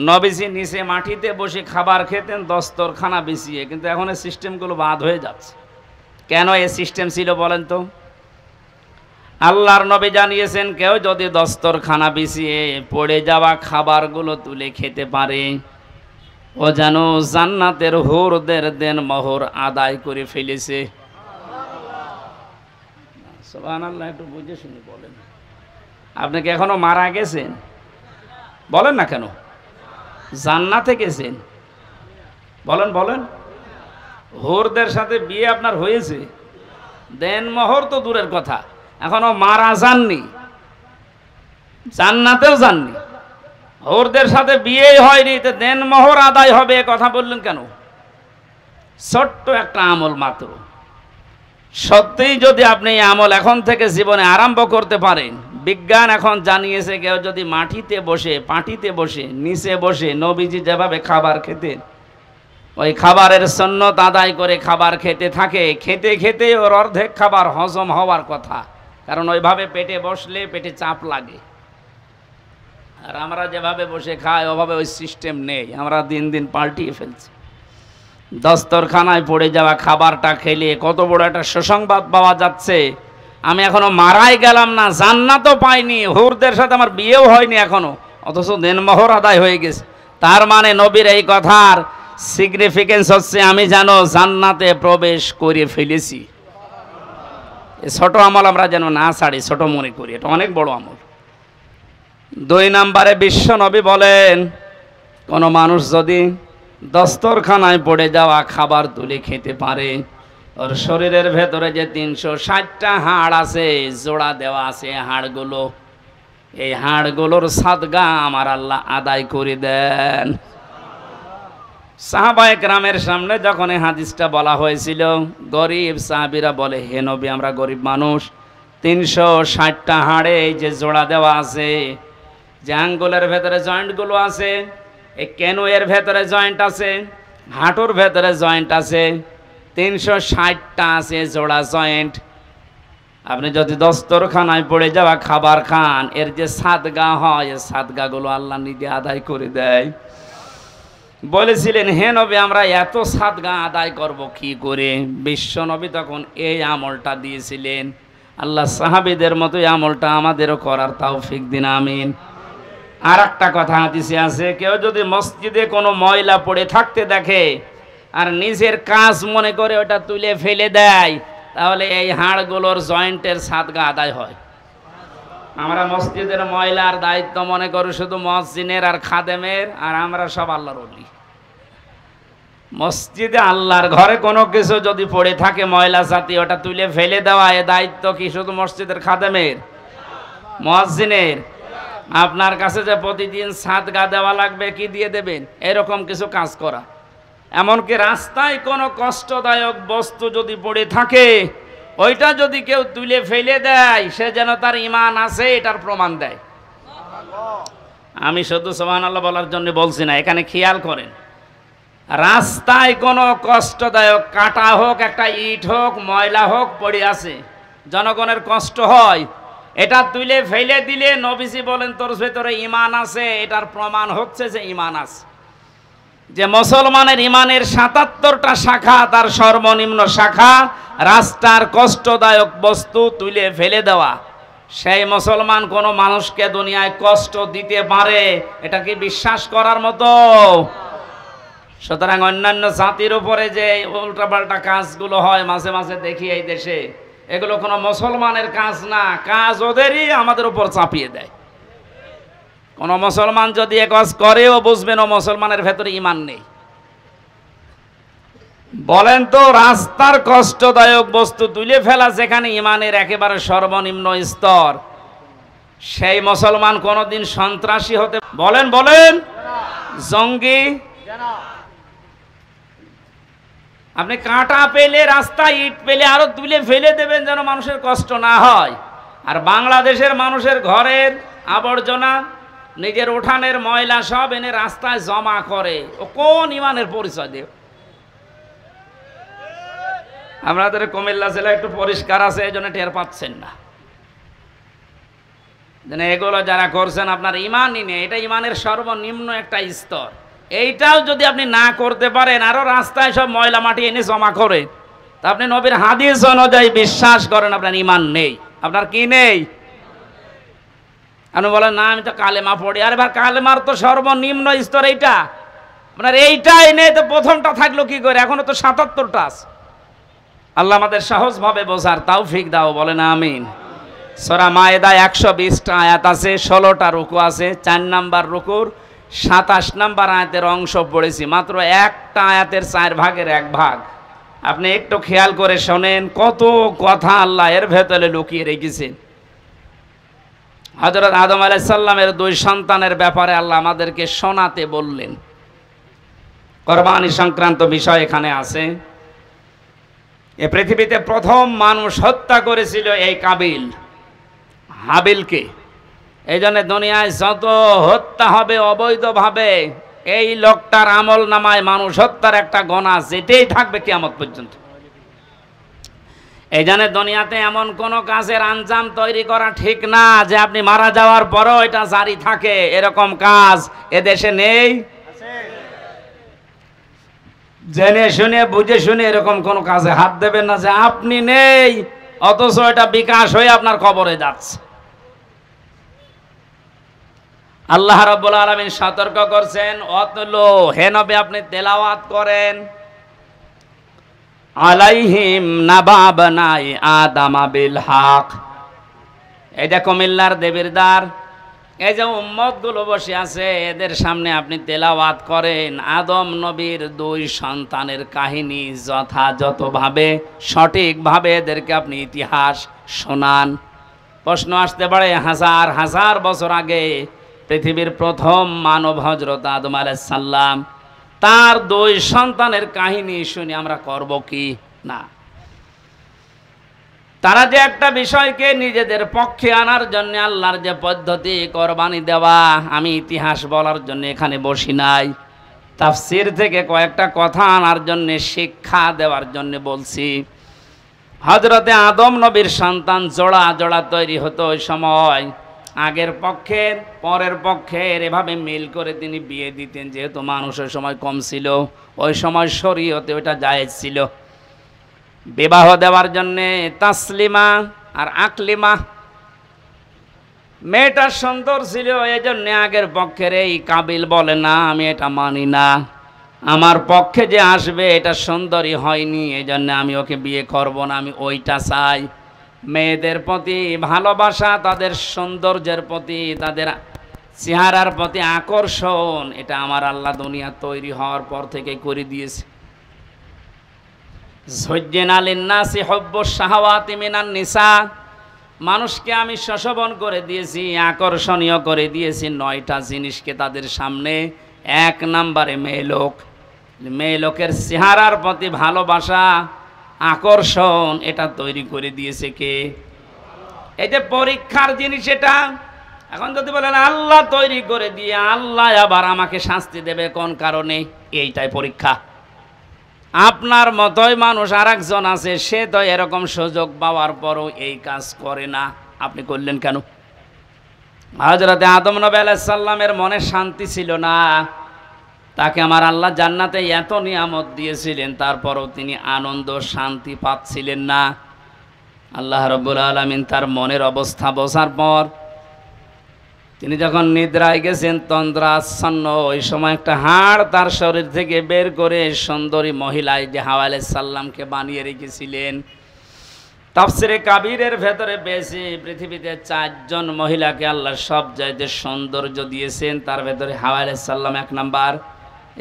নবীজি নিচে মাটিতে বসে খাবার খেতেন দস্তরখানা বিছিয়ে, কিন্তু এখন এই সিস্টেমগুলো বাদ হয়ে যাচ্ছে। কেন এই সিস্টেম ছিল বলেন তো? আল্লাহর নবী জানিয়েছেন কেউ যদি দস্তরখানা বিছিয়ে পড়ে যাওয়া খাবারগুলো তুলে খেতে পারে, ও যেন জান্নাতের হুরদের দেন মোহর আদায় করে ফেলেছে। সুবহানাল্লাহ। একটু বুঝে শুনে বলেন। আপনি কি এখনো মারা গেছেন? বলেন না কেন? জান্নাতে গেছেন? বলেন বলেন। হুরদের সাথে বিয়ে আপনার হয়েছে? দেন মোহর তো দূরের কথা, এখনো মারা যাননি, জান্নাতেও যাননি, হুরদের সাথে বিয়েই হয়নি, তো দেন মোহর আদায় হবে কথা বললেন কেন? ছোট্ট একটা আমল মাত্র। সত্যিই যদি আপনি এই আমল এখন থেকে জীবনে আরম্ভ করতে পারেন, বিজ্ঞান এখন জানিয়েছে কেউ যদি মাটিতে বসে, পাটিতে বসে, নিচে বসে নবীজি যেভাবে খাবার খেতেন, ওই খাবারের সুন্নত আদায় করে খাবার খেতে থাকে, খেতে খেতে ওর অর্ধেক খাবার হজম হওয়ার কথা, কারণ ওইভাবে পেটে বসলে পেটে চাপ লাগে। আর আমরা যেভাবে বসে খাই ওভাবে ওই সিস্টেম নেই, আমরা দিন দিন পাল্টিয়ে ফেলছি। দস্তরখানায় পড়ে যাওয়া খাবারটা খেলে কত বড় একটা সুসংবাদ পাওয়া যাচ্ছে, আমি এখনো মারাই গেলাম না, জান্নাতও পাইনি, হুরদের সাথে আমার বিয়েও হয়নি এখনো, অথচ দেনমোহর আদায় হয়ে গেছে। তার মানে নবীর এই কথার সিগনিফিকেন্স হচ্ছে আমি যেন জান্নাতে প্রবেশ করে ফেলেছি। ছোট আমল আমরা যেন না ছাড়ি, ছোট মনে করি, এটা অনেক বড় আমল। 2 নম্বরে বিশ্ব নবী বলেন, কোনো মানুষ যদি দস্তরখানায় পড়ে যাওয়া খাবার তুলে খেতে পারে, ওর শরীরের ভেতরে যে 360টা হাড় আছে, জোড়া দেওয়া আছে হাড়গুলো, এই হাড়গুলোর সাদগা আমার আল্লাহ আদায় করে দেন। সাহাবায়ে কেরামের সামনে যখন এই হাদিসটা বলা হয়েছিল, গরিব সাহাবীরা বলে, হে নবী, আমরা গরিব মানুষ, 360টা হাড়ে এই যে জোড়া দেওয়া আছে, যে আঙ্গুলের ভেতরে জয়েন্টগুলো আছে, এই কেনুয়ের ভেতরে জয়েন্ট আছে, হাঁটুর ভেতরে জয়েন্ট আছে, 360টা আছে জোড়া জয়েন্ট। আপনি যদি দস্তরখানায় পড়ে যাওয়া খাবার খান, এর যে সাদগা হয়, এই সাদগাগুলো আল্লাহ নিজে আদায় করে দেয়। বলেছিলেন, হে নবী, আমরা এত সাদগা আদায় করব কি করে? বিশ্ব নবী তখন এই আমলটা দিয়েছিলেন। আল্লাহ সাহাবীদের মতো এই আমলটা আমাদেরও করার তৌফিক দিন, আমিন। আর একটা কথা হাদিসে আছে, কেউ যদি মসজিদে কোনো ময়লা পড়ে থাকতে দেখে আর নিজের কাজ মনে করে ওটা তুলে ফেলে দেয়, তাহলে এই হাড়গুলোর জয়েন্টের সাদগা আদায় হয়। আমরা মসজিদের ময়লার দায়িত্ব মনে করি শুধু মসজিদের আর খাদেমের, আর আমরা সব আল্লাহর ওলি। মসজিদে আল্লাহর ঘরে কোনো কিছু যদি পড়ে থাকে ময়লা জাতি, ওটা তুলে ফেলে দেওয়া, এ দায়িত্ব কি শুধু মসজিদের খাদেমের, মুয়াজ্জিনের? আপনার কাছে যে প্রতিদিন সাদগা দেওয়া লাগবে, কি দিয়ে দেবেন? এরকম কিছু কাজ করা। এমনকি রাস্তায় কোনো কষ্টদায়ক বস্তু যদি পড়ে থাকে, ওইটা যদি কেউ তুলে ফেলে দেয়, সে যেন তার ঈমান আছে এটার প্রমাণ দেয়। আমি শুধু সুবহানাল্লাহ বলার জন্য বলছি না, এখানে খেয়াল করেন, রাস্তায় কোনো কষ্টদায়ক কাটা হোক, একটা ইট হোক, ময়লা হোক পড়ে আছে, জনগণের কষ্ট হয়, এটা তুলে ফেলে দিলে নবীজি বলেন তোর ভেতরে ঈমান আছে, এটার প্রমাণ হচ্ছে যে ঈমান আছে। যে মুসলমানের ঈমানের 77টা শাখা, তার সর্বনিম্ন শাখা রাস্তার কষ্টদায়ক বস্তু তুলে ফেলে দেওয়া। সেই মুসলমান কোনো মানুষকে দুনিয়ায় কষ্ট দিতে পারে, এটা কি বিশ্বাস করার মতো? সুতরাং অন্যান্য জাতির উপরে যে উল্টাপাল্টা কাজগুলো হয় মাঝে মাঝে দেখি এই দেশে, এগুলো কোনো মুসলমানের কাজ না, কাজ ওদেরই আমাদের উপর চাপিয়ে দেয়। কোন মুসলমান যদি এ কাজ করেও বুঝবেন ও মুসলমানের ভেতরে ঈমান নেই। বলেন তো, রাস্তার কষ্টদায়ক বস্তু তুলে ফেলা যেখানে ঈমানের একেবারে সর্বনিম্ন স্তর, সেই মুসলমান কোনোদিন সন্ত্রাসী হতে বলেন বলেন জঙ্গি? আপনি কাঁটা পেলে, রাস্তায় ইট পেলে আরো তুলে ফেলে দেবেন যেন মানুষের কষ্ট না হয়। আর বাংলাদেশের মানুষের ঘরের আবর্জনা, নিজের উঠানের ময়লা সব এনে রাস্তায় জমা করে, ও কোন ঈমানের পরিচয় দেব? আমাদের কুমিল্লা জেলা একটু পরিষ্কার আছে, এই জন্য টের পাচ্ছেন না। এগুলো যারা করছেন আপনার ঈমানই নেই, এটা ঈমানের সর্বনিম্ন একটা স্তর। এইটাও যদি আপনি না করতে পারেন, আরো রাস্তায় সব ময়লা মাটি এনে জমা করে, তা আপনি নবীর হাদিস অনুযায়ী বিশ্বাস করেন আপনার ঈমান নেই। আপনার কি নেই? আপনি বলেন না আমি তো কালেমা পড়ি। আরে ভাই, কালেমার তো সর্বনিম্ন স্তর এইটা, আপনার এইটাই নেই তো প্রথমটা থাকলো কি করে? এখনো তো 77টা আছে। আল্লাহ আমাদের সহজভাবে বোঝার তৌফিক দাও, বলেন আমিন। সূরা মায়েদা 120টা আয়াত আছে, 16টা রুকু আছে। 4 নাম্বার রুকুর 27 নাম্বার আয়াতের অংশ পড়েছি, মাত্র একটা আয়াতের 4 ভাগের 1 ভাগ। আপনি একটু খেয়াল করে শোনেন, কত কথা আল্লাহ এর ভেতরে লুকিয়ে রেখেছেন। হযরত আদম আলাইহিস সালামের 2 সন্তানের ব্যাপারে আল্লাহ আমাদেরকে শোনাতে বললেন। কুরবানি সংক্রান্ত বিষয় এখানে আছে। এই পৃথিবীতে প্রথম মানুষ হত্যা করেছিল এই কাবিল, হাবিলকে। এই জন্য দুনিয়ায় যত হত্যা হবে অবৈধভাবে, এই লোকটার আমল নামায় মানুষ হত্যার একটা গোনা যেতেই থাকবে কিয়ামত পর্যন্ত। এই জন্য দুনিয়াতে এমন কোন কাজের আঞ্জাম তৈরি করা ঠিক না যে আপনি মারা যাওয়ার পরও এটা জারি থাকে, এরকম কাজ এদেশে নেই। জেনে শুনে বুঝে শুনে এরকম কোন কাজে হাত দেবেন না যে আপনি নেই অথচ এটা বিকাশ হয়ে আপনার কবরে যাচ্ছে। আল্লাহ রাব্বুল আলামিন সতর্ক করছেন, অতলো হে নবী আপনি তেলাওয়াত করেন, আলাইহিম নাবাবনাই আদামা বিল হক। এই যে কুমিল্লার দেবীর দ্বার, এই যে উম্মত গুলো বসে আছে এদের সামনে আপনি তেলাওয়াত করেন আদম নবীর 2 সন্তানের কাহিনী, যথাযথভাবে সঠিকভাবে এদেরকে আপনি ইতিহাস শোনান। প্রশ্ন আসতে পারে হাজার হাজার বছর আগে পৃথিবীর প্রথম মানব হযরত আদম আলাইহিস সালাম, তার 2 সন্তানের কাহিনী শুনে আমরা করব কি না? তারা যে একটা বিষয়কে নিজেদের পক্ষে আনার জন্য আল্লাহর যে পদ্ধতি কোরবানি দেওয়া, আমি ইতিহাস বলার জন্য এখানে বসি নাই, তাফসীর থেকে কয়েকটা কথা আনার জন্য শিক্ষা দেওয়ার জন্য বলছি। হযরতে আদম নবীর সন্তান জোড়া জোড়া তৈরি হতো ওই সময়, আগের পক্ষের পরের পক্ষের এভাবে মিল করে তিনি বিয়ে দিতেন। যেহেতু মানুষের সময় কম ছিল, ওই সময় শরীয়তে ওটা জায়েজ ছিল। বিবাহ দেওয়ার জন্যে তাসলিমা আর আকলিমা, মেয়েটা সুন্দর ছিল এই জন্যে আগের পক্ষের এই কাবিল বলে না আমি এটা মানি না, আমার পক্ষে যে আসবে এটা সুন্দরী হয়নি এই জন্য আমি ওকে বিয়ে করব না, আমি ওইটা চাই। মেয়েদের প্রতি ভালোবাসা, তাদের সৌন্দর্যের প্রতি, তাদের চেহারার প্রতি আকর্ষণ, এটা আমার আল্লাহ দুনিয়া তৈরি হওয়ার পর থেকে করে দিয়েছে। যুজ্জিনা লিন্নাসি হুব্বুশ শাহাওয়াতি মিনান নিসা, মানুষকে আমি শোষণ করে দিয়েছি, আকর্ষণীয় করে দিয়েছি 9টা জিনিসকে তাদের সামনে। 1 নম্বরে মেয়ে লোকের চেহারার প্রতি ভালোবাসা, আকর্ষণ, এটা তৈরি করে দিয়েছে কে? এই যে পরীক্ষার জিনিস এটা। এখন যদি বলেন আল্লাহ তৈরি করে দিয়ে আল্লাহ আবার আমাকে শাস্তি দেবে কোন কারণে, এইটাই পরীক্ষা। আপনার মতোই মানুষ আর একজন আছে, সে তো এরকম সুযোগ পাওয়ার পরও এই কাজ করে না, আপনি করলেন কেন? হযরতে আদম নবী আলাইহিস সালামের মনে শান্তি ছিল না, তাকে আমার আল্লাহ জান্নাতে এত নিয়ামত দিয়েছিলেন, তারপরও তিনি আনন্দ শান্তি পাচ্ছিলেন না। আল্লাহ রাব্বুল আলামিন তার মনের অবস্থা বোঝার পর তিনি যখন নিদ্রায় গেছেন তন্দ্রাচ্ছন্ন, ওই সময় একটা হাড় তার শরীর থেকে বের করে সুন্দরী মহিলায় যে হাওয়া আলাইহিস সালামকে বানিয়ে রেখেছিলেন। তাফসিরে কাবীরের ভেতরে পেয়েছি পৃথিবীতে 4 জন মহিলাকে আল্লাহ সবচাইতে সৌন্দর্য দিয়েছেন, তার ভেতরে হাওয়া আলাইহিস সালাম 1 নাম্বার,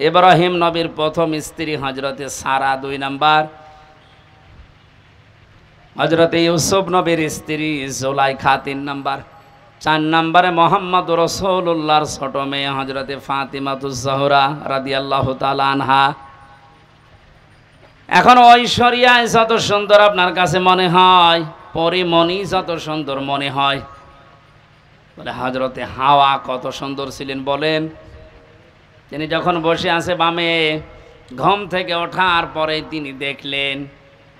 ইব্রাহিম নবীর প্রথম স্ত্রী হযরতে সারা 2 নাম্বার, হযরতে ইউসুফ নবীর স্ত্রী জুলাইখা 3 নাম্বার, 4 নম্বরে মোহাম্মদ রাসূলুল্লাহর ছোট মেয়ে হযরতে ফাতিমাতুজ জোহরা রাদিয়াল্লাহু তাআলা আনহা। এখন ঐশ্বরিয়ায় যত সুন্দর আপনার কাছে মনে হয়, পরিমণি যত সুন্দর মনে হয়, বলে হযরতে হাওয়া কত সুন্দর ছিলেন বলেন। তিনি যখন বসে আছে বামে, ঘুম থেকে ওঠার পরে তিনি দেখলেন,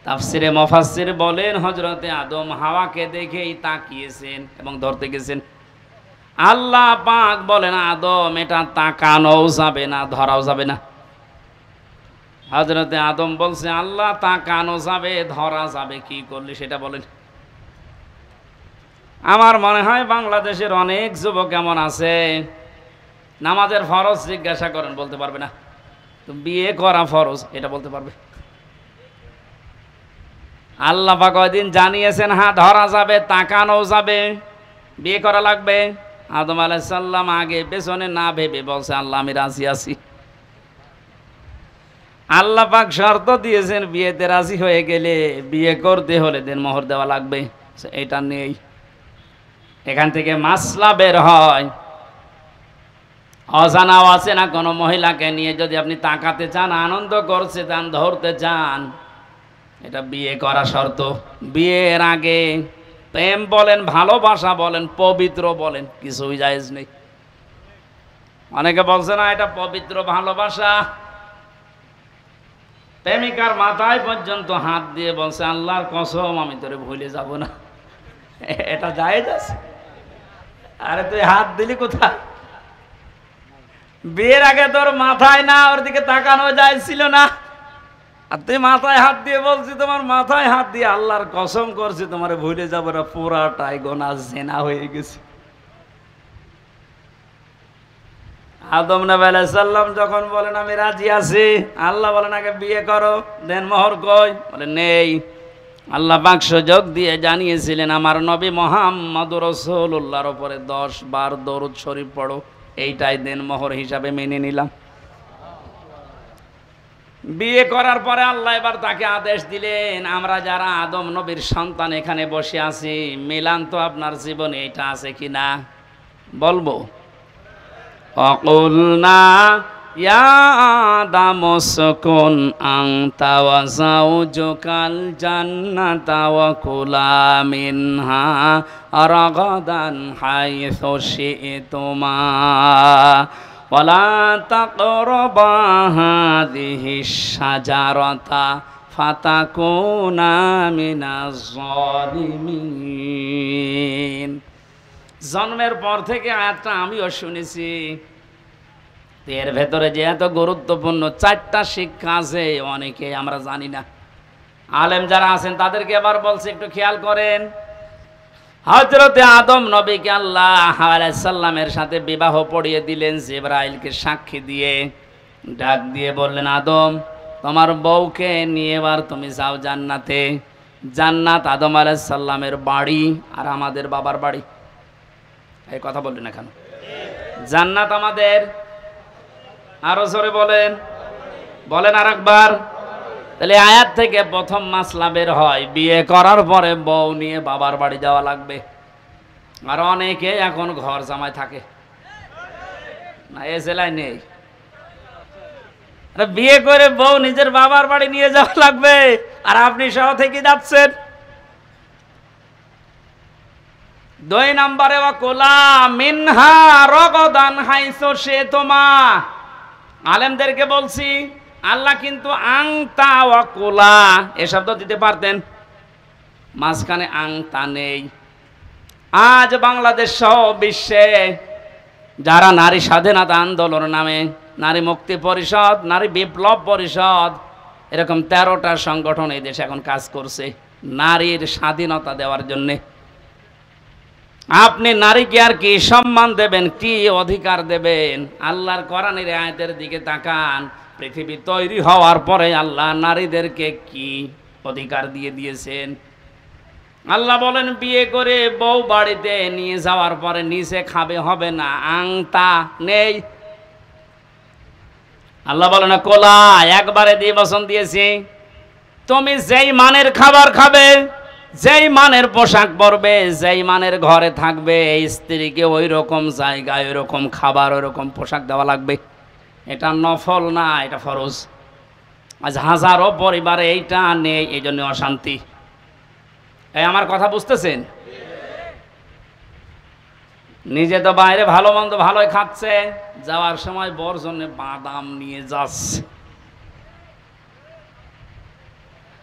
তাফসিরে মুফাসসির বলেন হযরতে আদম হাওয়াকে দেখেই তাকিয়েছেন এবং ধরতে গেছেন। আল্লাহ পাক বলেন আদম এটা তাকানোও যাবে না, ধরাও যাবে না। হযরতে আদম বলছে আল্লাহ তাকানো যাবে, ধরা যাবে, কি করলে সেটা বলেন। আমার মনে হয় বাংলাদেশের অনেক যুবক এমন আছে, নামাজের ফরজ জিজ্ঞাসা করেন বলতে পারবে না, তো বিয়ে করা ফরজ এটা বলতে পারবে। আল্লাহ পাক কয়দিন জানিয়েছেন হ্যাঁ ধরা যাবে, তাকানো যাবে, বিয়ে করা লাগবে। আদম আলাইহিস সালাম আগে পেছনে না ভেবে বলছে আল্লাহ আমি রাজি আছি। আল্লাহ পাক শর্ত দিয়েছেন বিয়েতে রাজি হয়ে গেলে বিয়ে করতে হলে দেনমোহর দেওয়া লাগবে, এটা নেই। এখান থেকে মাসলা বের হয়, অজানা আছে না কোনো মহিলাকে নিয়ে যদি আপনি তাকাতে চান, আনন্দ করতে চান, ধরতে চান, এটা বিয়ে করা শর্ত। বিয়ের আগে প্রেম বলেন, ভালোবাসা বলেন, পবিত্র বলেন, কিছুই জায়েজ নেই। অনেকে বলছে না এটা পবিত্র ভালোবাসা, প্রেমিকার মাথায় পর্যন্ত হাত দিয়ে বলছে আল্লাহর কসম আমি তোরে ভুলে যাব না। এটা জায়েজ আছে? আরে তুই হাত দিলি কোথায়? বিয়ের আগে তোর মাথায় না ওর দিকে তাকানো যায় ছিল না, আর তুই মাথায় হাত দিয়ে বলছি তোমার মাথায় হাত দিয়ে আল্লাহর কসম করছি তোমার ভুলে যাবো না, পুরাটাই গোনা জেনা হয়ে গেছে। আদম নবী আলাইহিস সালাম যখন বলেন আমি রাজি আছি, আল্লাহ বলেন আগে বিয়ে করো, দেন মোহর কই? বলে নেই। আল্লাহ পাক সুযোগ দিয়ে জানিয়েছিলেন আমার নবী মুহাম্মদুর রাসূলুল্লাহর উপরে 10 বার দরুদ শরীফ পড়ো, এইটাই দেন মোহর হিসাবে মেনে নিলাম। বিয়ে করার পরে আল্লাহ এবার তাকে আদেশ দিলেন আমরা যারা আদম নবীর সন্তান এখানে বসে আছি, মিলান তো আপনার জীবনে এটা আছে কিনা বলবো। অকুলনা ইয়া আদম উসকুন আনতা ওয়া যাওজুকাল জান্নাতা ওয়া কুলা মিনহা রাগাদান হাইসু শি'তুমা ওয়ালা তাকরাবা হাযিহিশ শাজারাতা ফাতাকুনা মিনাজ জালিমিন। জন্মের পর থেকে আয়াতটা আমিও শুনেছি, এর ভেতরে যে এত গুরুত্বপূর্ণ 4টা শিক্ষা আছে অনেকে আমরা জানি না। আলেম যারা আছেন তাদেরকে এবার বলছে একটু খেয়াল করেন। হযরতে আদম নবীকে আল্লাহ আলাইহিস সালামের সাথে বিবাহ পড়িয়ে দিলেন জিবরাইলকে সাক্ষী দিয়ে, ডাক দিয়ে বললেন আদম তোমার বউকে নিয়ে এবার তুমি যাও জান্নাতে। জান্নাত আদম আলাইহিস সালামের বাড়ি আর আমাদের বাবার বাড়ি। এই কথা বললেন এখন, জান্নাত আমাদের, আরো জোরে বলেন, বলেন আর একবার। তাহলে আয়াত থেকে প্রথম মাসলা বের হয় বিয়ে করার পরে বউ নিয়ে বাবার বাড়ি যাওয়া লাগবে। আর অনেকে এখন ঘর জামাই থাকে না, এ জেলায় নেই। বিয়ে করে বউ নিজের বাবার বাড়ি নিয়ে যাওয়া লাগবে, আর আপনি সহ থেকে যাচ্ছেন। 2 নম্বরে ওয়াকুলা মিনহা রাগাদান হাইসু শি'তুমা। আলেমদেরকে বলছি আল্লাহ কিন্তু আংতা ওয়াকুলা এ শব্দ দিতে পারতেন, মাঝখানে আংতা নেই। আজ বাংলাদেশ সহ বিশ্বে যারা নারী স্বাধীনতা আন্দোলন নামে, নারী মুক্তি পরিষদ, নারী বিপ্লব পরিষদ, এরকম 13টা সংগঠন এই দেশে এখন কাজ করছে নারীর স্বাধীনতা দেওয়ার জন্যে। আপনি নারীকে আর কি সম্মান দেবেন, কি অধিকার দেবেন? আল্লাহর কোরআনের আয়াতের দিকে তাকান। পৃথিবী তৈরি হওয়ার পরে আল্লাহ নারীদেরকে কি অধিকার দিয়ে দিয়েছেন? আল্লাহ বলেন বিয়ে করে বউ বাড়িতে নিয়ে যাওয়ার পরে নিচে খাবে হবে না, আংতা নেই। আল্লাহ বলেন কোলা একবারে দিয়ে বসন দিয়েছি, তুমি যেই মানের খাবার খাবে, যেই মানের পোশাক পরবে, যেই মানের ঘরে থাকবে, স্ত্রীকে ওই রকম জায়গায় ওই রকম খাবার ওই রকম পোশাক দেওয়া লাগবে। এটা নফল না, এটা ফরজ। আজ হাজারো পরিবারে এইটা নেই, এই জন্য অশান্তি। এই আমার কথা বুঝতেছেন? নিজে তো বাইরে ভালো মন্দ ভালোই খাচ্ছে, যাওয়ার সময় বর জন্য বাদাম নিয়ে যাচ্ছে।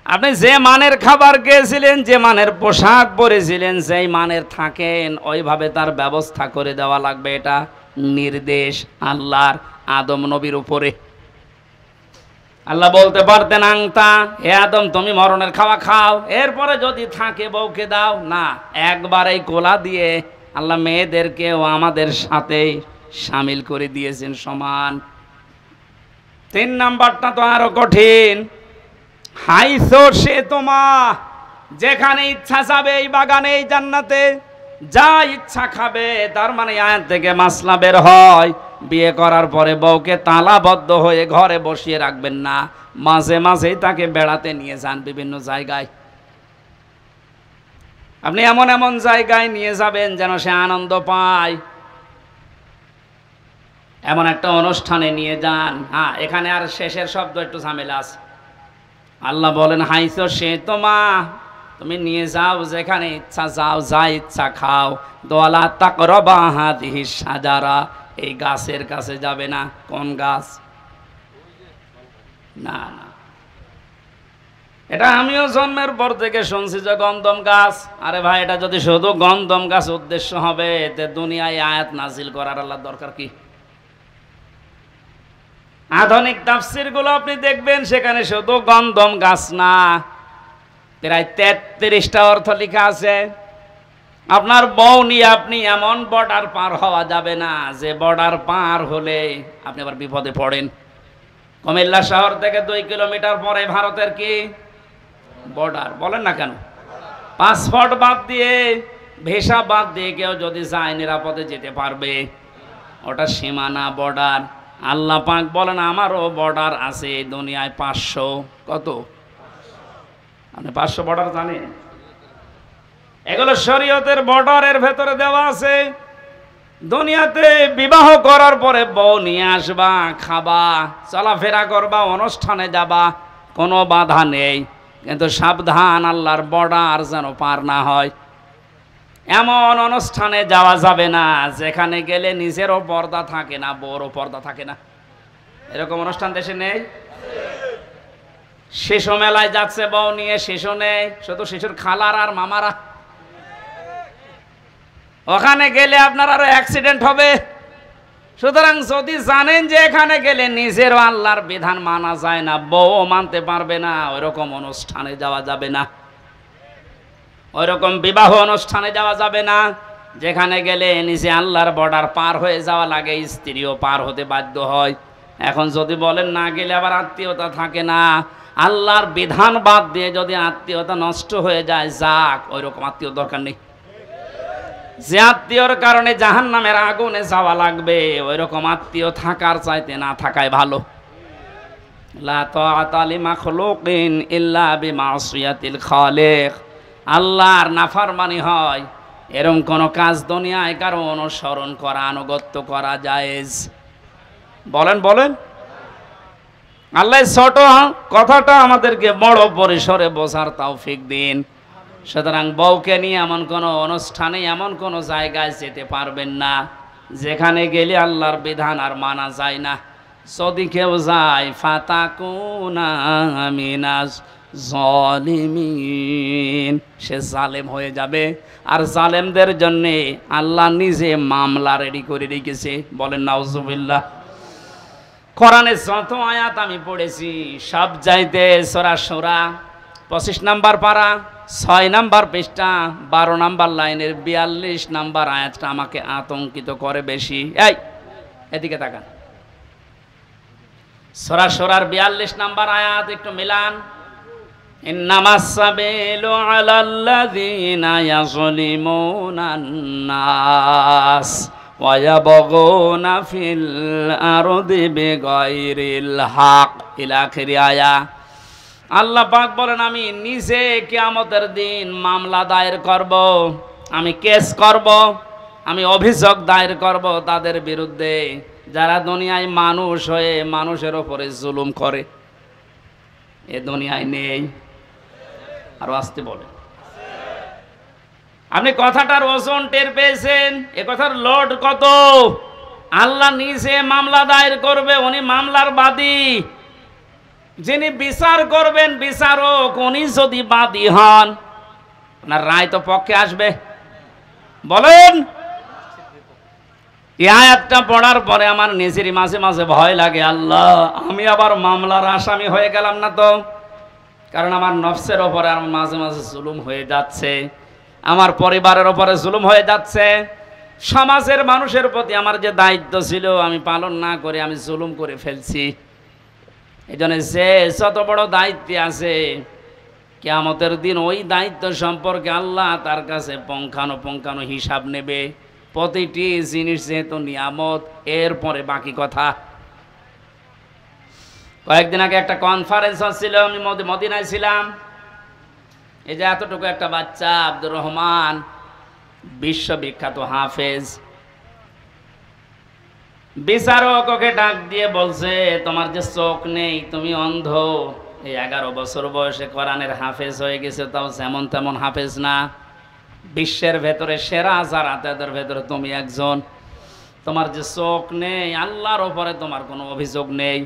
আপনি যে মানের খাবার খেয়েছিলেন, যে মানের পোশাক পরেছিলেন, যেই মানের থাকেন ওইভাবে তার ব্যবস্থা করে দেওয়া লাগবে। এটা নির্দেশ আল্লাহর আদম নবীর উপরে। আল্লাহ বলতে পারতেন আংতা, হে আদম তুমি মরণের খাওয়া খাও, এরপরে যদি থাকে বউকে দাও না। একবারেই কোলা দিয়ে আল্লাহ মেয়েদেরকেও আমাদের সাথে সামিল করে দিয়েছেন সমান। 3 নাম্বারটা তো আরো কঠিন। হাইসু শি'তুমা, যেখানে ইচ্ছা যাবে এই বাগানে এই জান্নাতে, যা ইচ্ছা খাবে। তার মানে আয়াত থেকে মাসলা বের হয় বিয়ে করার পরে বউকে তালাবদ্ধ হয়ে ঘরে বসিয়ে রাখবেন না, মাঝে মাঝেই তাকে বেড়াতে নিয়ে যান বিভিন্ন জায়গায়। আপনি এমন এমন জায়গায় নিয়ে যাবেন যেন সে আনন্দ পায়। এমন একটা অনুষ্ঠানে নিয়ে যান। হ্যাঁ, এখানে আর শেষের শব্দ একটু ঝামেলা আছে। আল্লাহ বলেন হাইসু শি'তুমা, তুমি নিয়ে যাও যেখানে ইচ্ছা যাও, যা ইচ্ছা খাও। ওয়ালা তাকরাবা হাযিহিশ শাজারা, এই গাছের কাছে যাবে না। কোন গাছ? না না, এটা আমিও জন্মের পর থেকে শুনছি যে গন্ধম গাছ। আরে ভাই, এটা যদি শুধু গন্ধম গাছ উদ্দেশ্য হবে, তে দুনিয়ায় আয়াত নাজিল করার আল্লাহর দরকার কি? আধুনিক তাফসির গুলো আপনি দেখবেন, সেখানে শুধু গন্ধম গাছ না, প্রায় 33টা অর্থ লেখা আছে। আপনার বউ নিয়ে আপনি এমন বর্ডার পার হওয়া যাবে না যে বর্ডার পার হলে আপনি আবার বিপদে পড়েন। কুমিল্লা শহর থেকে 2 কিলোমিটার পরে ভারতের কি বর্ডার? বলেন না কেন? পাসপোর্ট বাদ দিয়ে, ভিসা বাদ দিয়ে কেউ যদি যায় নিরাপদে যেতে পারবে? ওটা সীমানা, বর্ডার। আল্লাহ পাক বলেন আমারও বর্ডার আছে এই দুনিয়ায় 500। কত? আপনি 500 বর্ডার জানেন? এগুলো শরীয়তের বর্ডারের ভেতরে দেওয়া আছে। দুনিয়াতে বিবাহ করার পরে বউ নিয়ে আসবা, খাবা, চলাফেরা করবা, অনুষ্ঠানে যাবা, কোনো বাধা নেই। কিন্তু সাবধান, আল্লাহর বর্ডার যেন পার না হয়। এমন অনুষ্ঠানে যাওয়া যাবে না যেখানে গেলে নিজেরও পর্দা থাকে না, বউরও পর্দা থাকে না। এরকম অনুষ্ঠান দেশে নেই? শিশু মেলায় যাচ্ছে বউ নিয়ে, শিশু নেই, শুধু শিশুর খালার আর মামারা। ওখানে গেলে আপনার আরো অ্যাক্সিডেন্ট হবে। সুতরাং যদি জানেন যে এখানে গেলে নিজেরও আল্লাহর বিধান মানা যায় না, বউ মানতে পারবে না, ওইরকম অনুষ্ঠানে যাওয়া যাবে না। ওইরকম বিবাহ অনুষ্ঠানে যাওয়া যাবে না যেখানে গেলে নিজে আল্লাহর বর্ডার পার হয়ে যাওয়া লাগে, স্ত্রীও পার হতে বাধ্য হয়। এখন যদি বলেন না গেলে আবার আত্মীয়তা থাকে না, আল্লাহর বিধান বাদ দিয়ে যদি আত্মীয়তা নষ্ট হয়ে যায়, যাক, ওইরকম আত্মীয় দরকার নেই। যে আত্মীয়র কারণে জাহান্নামের আগুনে যাওয়া লাগবে, ওইরকম আত্মীয় থাকার চাইতে না থাকাই ভালো। লা তাআতা লিমাখলুকিন ইল্লা বিমাসিয়াতিল খালিক। আল্লাহর নাফরমানি হয় এরকম কোন কাজ দুনিয়ায় কারো অনুসরণ করা, আনুগত্য করা জায়েজ? বলেন বলেন। আল্লাহ ছোট কথাটা আমাদেরকে বড় পরিসরে বোঝার তৌফিক দিন। সুতরাং বউকে নিয়ে এমন কোনো অনুষ্ঠানে, এমন কোনো জায়গায় যেতে পারবেন না যেখানে গেলে আল্লাহর বিধান আর মানা যায় না। যদি কেউ যায়, ফাতাকুনা মিনাজ জালিমিন, সে জালেম হয়ে যাবে। আর জালেমদের জন্য আল্লাহ নিজে মামলা রেডি করে রেখেছে। বলেন নাউজুবিল্লাহ। কোরআনে যত আয়াত আমি পড়েছি সব চাইতে সূরা শূরা 25 নাম্বার পারা, 6 নাম্বার পৃষ্ঠা, 12 নাম্বার লাইনের 42 নাম্বার আয়াতটা আমাকে আতঙ্কিত করে বেশি। এই এদিকে তাকান, সূরা শূরার 42 নাম্বার আয়াত একটু মিলান। ইন্নামাস সাবিলু আলাল্লাযীনা ইয়াযলিমুনান নাস ওয়া ইয়াবগুনা ফিল আরদি বিগাইরিল হক, ইলা আখিরি আয়া। আল্লাহ পাক বলেন আমি নিজে কিয়ামতের দিন মামলা দায়ের করব, আমি কেস করব, আমি অভিযোগ দায়ের করব তাদের বিরুদ্ধে যারা দুনিয়ায় মানুষ হয়ে মানুষের উপরে জুলুম করে। এ দুনিয়ায় নেই? আরো আসতে বলে। আপনি কথাটার ওজন টের পেয়েছেন? এ কথার লোড কত? আল্লাহ নিজে মামলা দায়ের করবে, উনি মামলার বাদী। যিনি বিচার করবেন বিচারক, উনি যদি বাদী হন, ওনার রায় তো পক্ষে আসবে। বলেন। এই আয়াতটা পড়ার পরে আমার নিজেরই মাঝে মাঝে ভয় লাগে, আল্লাহ আমি আবার মামলার আসামি হয়ে গেলাম না তো? কারণ আমার নফসের ওপরে আর মাঝে মাঝে জুলুম হয়ে যাচ্ছে, আমার পরিবারের ওপরে জুলুম হয়ে যাচ্ছে, সমাজের মানুষের প্রতি আমার যে দায়িত্ব ছিল আমি পালন না করে আমি জুলুম করে ফেলছি। এই জন্য যে যত বড় দায়িত্বে আছে, কিয়ামতের দিন ওই দায়িত্ব সম্পর্কে আল্লাহ তার কাছে পুঙ্খানুপুঙ্খানু হিসাব নেবে। প্রতিটি জিনিস যেহেতু নিয়ামত, এরপরে বাকি কথা। কয়েকদিন আগে একটা কনফারেন্স হচ্ছিল, আমি মদিনায় ছিলাম। এই যে এতটুকু একটা বাচ্চা আব্দুর রহমান, বিশ্ববিখ্যাত হাফেজ, বিচারক ওকে ডাক দিয়ে বলছে তোমার যে চোখ নেই, তুমি অন্ধ, এই 11 বছর বয়সে কোরআনের হাফেজ হয়ে গেছে, তাও যেমন তেমন হাফেজ না, বিশ্বের ভেতরে সেরা যারা তাদের ভেতরে তুমি একজন। তোমার যে চোখ নেই, আল্লাহর ওপরে তোমার কোনো অভিযোগ নেই।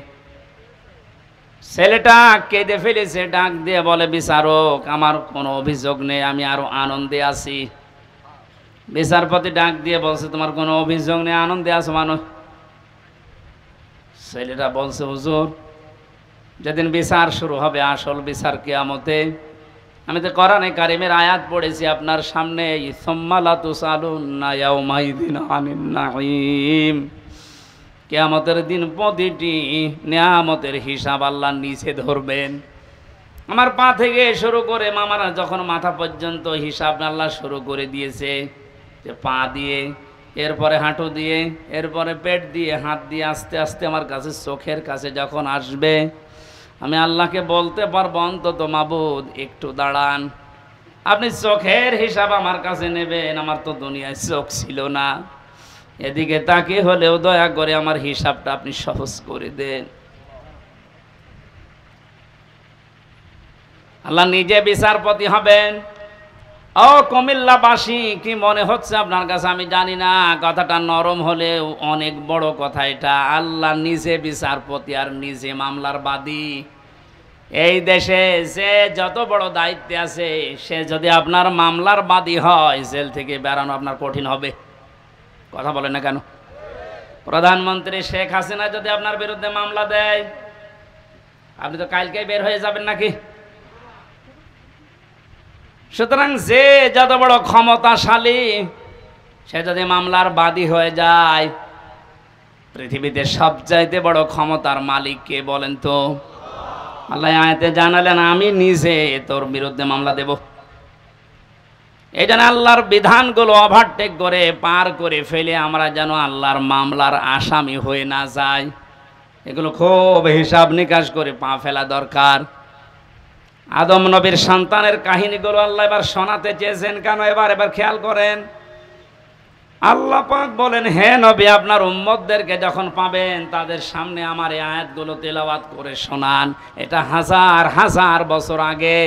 ছেলেটা কেঁদে ফেলেছে, ডাক দিয়ে বলে, বিচারক আমার কোনো অভিযোগ নেই, আমি আরো আনন্দে আছি। বিচারপতি ডাক দিয়ে বলছে, তোমার কোনো অভিযোগ নেই, আনন্দে আছো মানুষ? ছেলেটা বলছে, হুজুর যেদিন বিচার শুরু হবে, আসল বিচার কিয়ামতে, আমি তো কোরআনে কারিমের আয়াত পড়েছি আপনার সামনে, সুম্মা লা তুসালুন্না ইয়াউমাইযিন আনিন নাঈম। কিয়ামতের দিন প্রতিটি নিয়ামতের হিসাব আল্লাহ নিচে ধরবেন। আমার পা থেকে শুরু করে মামারা যখন মাথা পর্যন্ত হিসাব আল্লাহ শুরু করে দিয়েছে, যে পা দিয়ে, এরপরে হাঁটু দিয়ে, এরপরে পেট দিয়ে, হাত দিয়ে, আস্তে আস্তে আমার কাছে চোখের কাছে যখন আসবে, আমি আল্লাহকে বলতে পারবো, অন্তত মাবুদ একটু দাঁড়ান, আপনি চোখের হিসাব আমার কাছে নেবেন, আমার তো দুনিয়ায় চোখ ছিল না, এদিকে তাকে হলেও দয়া করে আমার হিসাবটা আপনি সহজ করে দেন। আল্লাহ নিজে বিচারপতি হবেন। ও কুমিল্লাবাসী, কি মনে হচ্ছে আপনার কাছে আমি জানি না, কথাটা নরম হলেও অনেক বড় কথা এটা। আল্লাহ নিজে বিচারপতি আর নিজে মামলার বাদী। এই দেশে যে যত বড় দায়িত্বে আছে, সে যদি আপনার মামলার বাদী হয়, জেল থেকে বেরানো আপনার কঠিন হবে। কথা বলে না কেন? প্রধানমন্ত্রী শেখ হাসিনা যদি আপনার বিরুদ্ধে মামলা দেয়, আপনি তো কালকেই বের হয়ে যাবেন নাকি? সুতরাং যে যত বড় ক্ষমতাশালী, সে যদি মামলার বাদী হয়ে যায়, পৃথিবীতে সবচাইতে বড় ক্ষমতার মালিক কে বলেন তো? আল্লাহ আয়াতে জানালেন, আমি নিজে তোর বিরুদ্ধে মামলা দেব। এই জন্য আল্লাহর বিধানগুলো ওভারটেক করে, পার করে ফেলে আমরা যেন আল্লাহর মামলার আসামি হয়ে না যাই, এগুলো খুব হিসাব নিকাশ করে পা ফেলা দরকার। আদম নবীর সন্তানের কাহিনীগুলো আল্লাহ এবার শোনাতে চেয়েছেন কেন? এবার খেয়াল করেন। আল্লাহ পাক বলেন, হে নবী, আপনার উম্মতদেরকে যখন পাবেন, তাদের সামনে আমার এই আয়াতগুলো তেলাওয়াত করে শোনান। এটা হাজার হাজার বছর আগে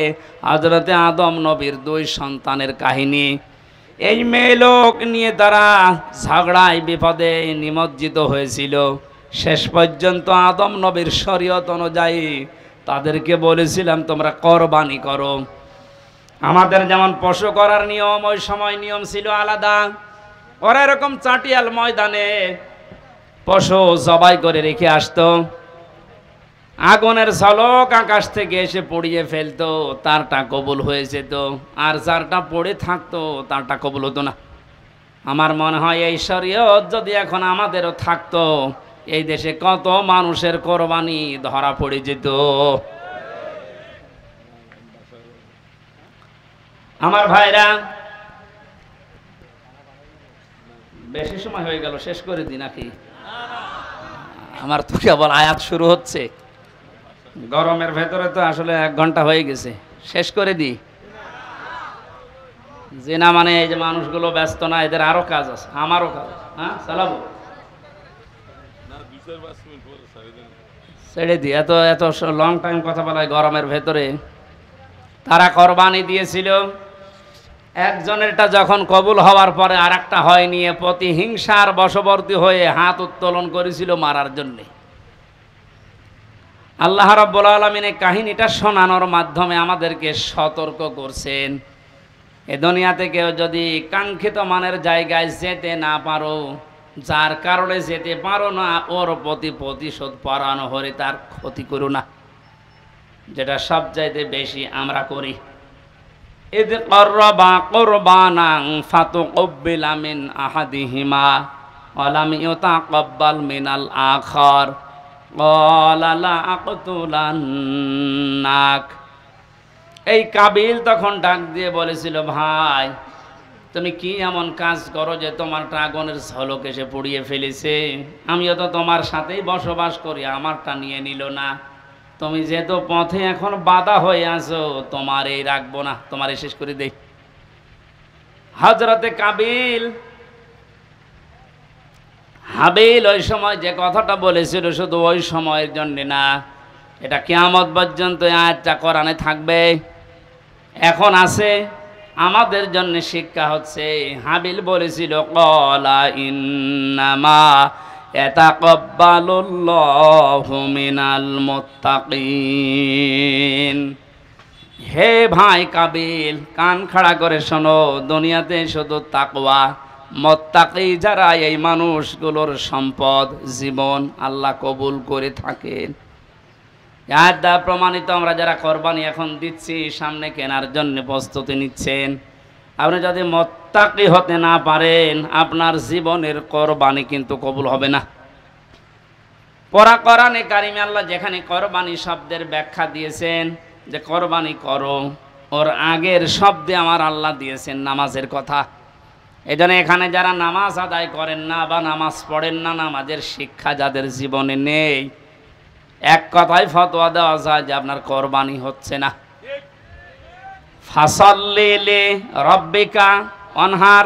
হযরতে আদম নবীর 2 সন্তানের কাহিনী। এই মেয়ে লোক নিয়ে তারা ঝগড়ায় বিপদে নিমজ্জিত হয়েছিল। শেষ পর্যন্ত আদম নবীর শরীয়ত অনুযায়ী তাদেরকে বলেছিলাম, তোমরা কোরবানি করো। আমাদের যেমন পশু করার নিয়ম, ওই সময় নিয়ম ছিল আলাদা। ওরা এরকম চাটিয়াল ময়দানে পশু জবাই করে রেখে আসতো, আগুনের ঝলক আকাশ থেকে এসে পড়িয়ে ফেলতো, তারটা কবুল হয়ে যেত, আর যারটা পড়ে থাকতো তারটা কবুল হতো না। আমার মনে হয় এই শরীয়ত যদি এখন আমাদেরও থাকতো, এই দেশে কত মানুষের কোরবানি ধরা পড়ে যেত। আমার ভাইরা, বেশি সময় হয়ে গেল, শেষ করে দিই নাকি? আমার তো কেবল আয়াত শুরু হচ্ছে, গরমের ভেতরে তো আসলে 1 ঘন্টা হয়ে গেছে, শেষ করে দিই। যে না মানে এই যে মানুষগুলো ব্যস্ত না, এদের আরো কাজ আছে, আমারও কাজ। হ্যাঁ, চালাবো, ছেড়ে দিই। এত এত লং টাইম কথা বলা গরমের ভেতরে। তারা কোরবানি দিয়েছিল, একজনেরটা যখন কবুল হওয়ার পরে আর একটা হয়নি, প্রতিহিংসার বশবর্তী হয়ে হাত উত্তোলন করেছিল মারার জন্যে। আল্লাহ রাব্বুল আলামিন এই কাহিনীটা শোনানোর মাধ্যমে আমাদেরকে সতর্ক করছেন, এ দুনিয়াতে কেউ যদি কাঙ্ক্ষিত মানের জায়গায় যেতে না পারো, যার কারণে যেতে পারো না, ওর প্রতি প্রতিশোধ পরানো হলে তার ক্ষতি করো না, যেটা সবচাইতে বেশি আমরা করি। ইদ করবা কুরবানান ফাতুকব্বিলা মিন আহাদিহিমা ওয়া লাম ইউতাকাব্বাল মিনাল আখার ক্বালা লা আকতুলান্নাক। এই কাবিল তখন ডাক দিয়ে বলেছিল, ভাই তুমি কি এমন কাজ করো যে তোমার আগুনের ঝলক এসে পুড়িয়ে ফেলেছে? আমিও তো তোমার সাথেই বসবাস করি, আমারটা নিয়ে নিল না। তুমি যেহেতু পথে এখন বাধা হয়ে আছো, তোমার এই রাখবো না, তোমার শেষ করে দেই। হযরতে কাবিল হাবিল ওই সময় যে কথাটা বলেছিল, শুধু ওই সময়ের জন্য না, এটা কিয়ামত পর্যন্ত আয়াতটা কোরআনে থাকবে। এখন আছে, আমাদের জন্য শিক্ষা হচ্ছে, হাবিল বলেছিল ক্বালা ইন্নামা ইয়াতাকাব্বালুল্লাহু মিনাল মুত্তাকিন। হে ভাই কাবিল, কান খাড়া করে শোনো, দুনিয়াতে শুধু তাকওয়া মুত্তাকি যারা, এই মানুষগুলোর সম্পদ জীবন আল্লাহ কবুল করে থাকেন। এর দ্বারা প্রমাণিত আমরা যারা কোরবানি এখন দিচ্ছি, সামনে কেনার জন্য প্রস্তুতি নিচ্ছেন, আপনি যদি মুত্তাকি হতে না পারেন, আপনার জীবনের কোরবানি কিন্তু কবুল হবে না। পরা কোরআনে কারিমে আল্লাহ যেখানে কোরবানি শব্দের ব্যাখ্যা দিয়েছেন যে কোরবানি করো, ওর আগের শব্দে আমার আল্লাহ দিয়েছেন নামাজের কথা। এজন্য এখানে যারা নামাজ আদায় করেন না বা নামাজ পড়েন না, নামাজের শিক্ষা যাদের জীবনে নেই, এক কথায় ফতোয়া দেওয়া যায় যে আপনার কোরবানি হচ্ছে না। ফাসাল্লি লি রাব্বিকা ওয়ানহার,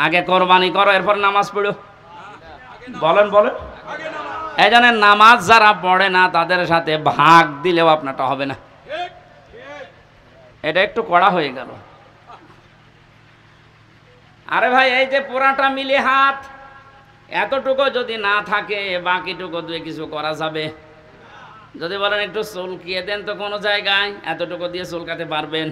আগে কোরবানি করো এরপর নামাজ পড়ো। বলেন বলেন। এই জন্য নামাজ যারা পড়ে না তাদের সাথে ভাগ দিলেও আপনারটা হবে না। এটা একটু কড়া হয়ে গেল। আরে ভাই, এই যে পুরাটা মিলে হাত, এতটুকু যদি না থাকে বাকিটুকু দিয়ে কিছু করা যাবে? যদি বলেন একটু চুলকিয়ে দেন তো কোনো জায়গায়, এতটুকু দিয়ে চুলকাতে পারবেন?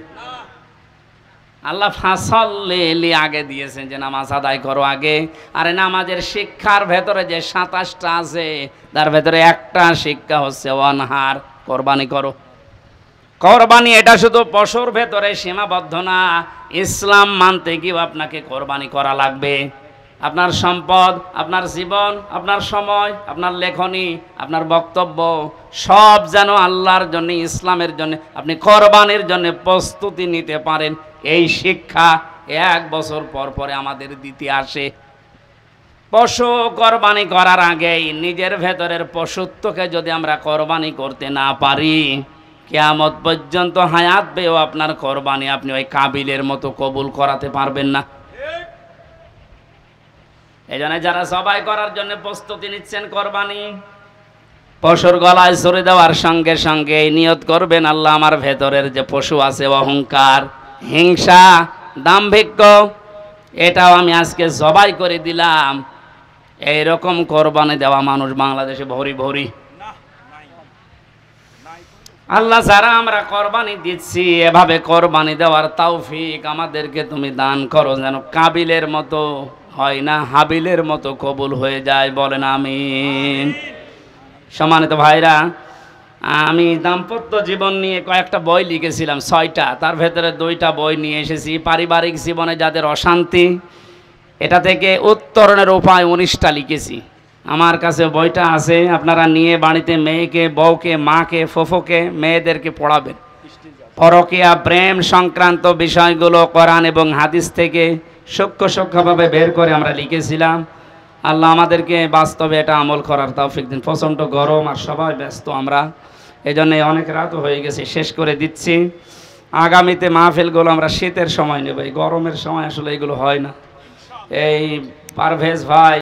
আল্লাহ ফাসাল্লি আগে দিয়েছেন যে নামাজ আদায় করো আগে। আরে নামাজের শিক্ষার ভেতরে যে 27টা আছে, তার ভেতরে একটা শিক্ষা হচ্ছে ওয়ানহার, কোরবানি করো। কোরবানি এটা শুধু পশুর ভেতরে সীমাবদ্ধ না, ইসলাম মানতে গিয়েও আপনাকে কোরবানি করা লাগবে। আপনার সম্পদ, আপনার জীবন, আপনার সময়, আপনার লেখনী, আপনার বক্তব্য সব যেন আল্লাহর জন্য, ইসলামের জন্য, আপনি কোরবানির জন্য প্রস্তুতি নিতে পারেন। এই শিক্ষা 1 বছর পর পরে আমাদের দিতে আসে। পশু কোরবানি করার আগেই নিজের ভেতরের পশুত্বকে যদি আমরা কোরবানি করতে না পারি, কিয়ামত পর্যন্ত হায়াত পেয়েও আপনার কোরবানি আপনি ওই কাবিলের মতো কবুল করাতে পারবেন না। এই জন্য যারা সবাই করার জন্য প্রস্তুতি নিচ্ছেন, কোরবানি পশুর গলায় ছুরি দেওয়ার সঙ্গে সঙ্গে নিয়ত করবেন, আল্লাহ আমার ভেতরের যে পশু আছে অহংকার, হিংসা, দাম্ভিক্য, এটাও আমি আজকে জবাই করে দিলাম। এইরকম কোরবানি দেওয়া মানুষ বাংলাদেশে ভরি ভরি। আল্লাহ, যারা আমরা কোরবানি দিচ্ছি, এভাবে কোরবানি দেওয়ার তৌফিক আমাদেরকে তুমি দান করো, যেন কাবিলের মতো হয় না, হাবিলের মতো কবুল হয়ে যায়। বলেন আমিন। সম্মানিত ভাইরা, আমি দাম্পত্য জীবন নিয়ে কয়েকটা বই লিখেছিলাম, 6টা, তার ভেতরে 2টা বই নিয়ে এসেছি। পারিবারিক জীবনে যাদের অশান্তি, এটা থেকে উত্তরণের উপায় 19টা লিখেছি। আমার কাছে বইটা আছে, আপনারা নিয়ে বাড়িতে মেয়েকে, বউকে, মাকে, ফুফুকে, মেয়েদেরকে পড়াবেন। পরকীয়া, প্রেম সংক্রান্ত বিষয়গুলো কোরআন এবং হাদিস থেকে সূক্ষ্মভাবে বের করে আমরা লিখেছিলাম। আল্লাহ আমাদেরকে বাস্তবে এটা আমল করার তৌফিক দিন। প্রচণ্ড গরম আর সবাই ব্যস্ত আমরা, এই জন্যে অনেক রাতও হয়ে গেছে, শেষ করে দিচ্ছি। আগামীতে মাহফিলগুলো আমরা শীতের সময় নেব, এই গরমের সময় আসলে এগুলো হয় না। এই পারভেজ ভাই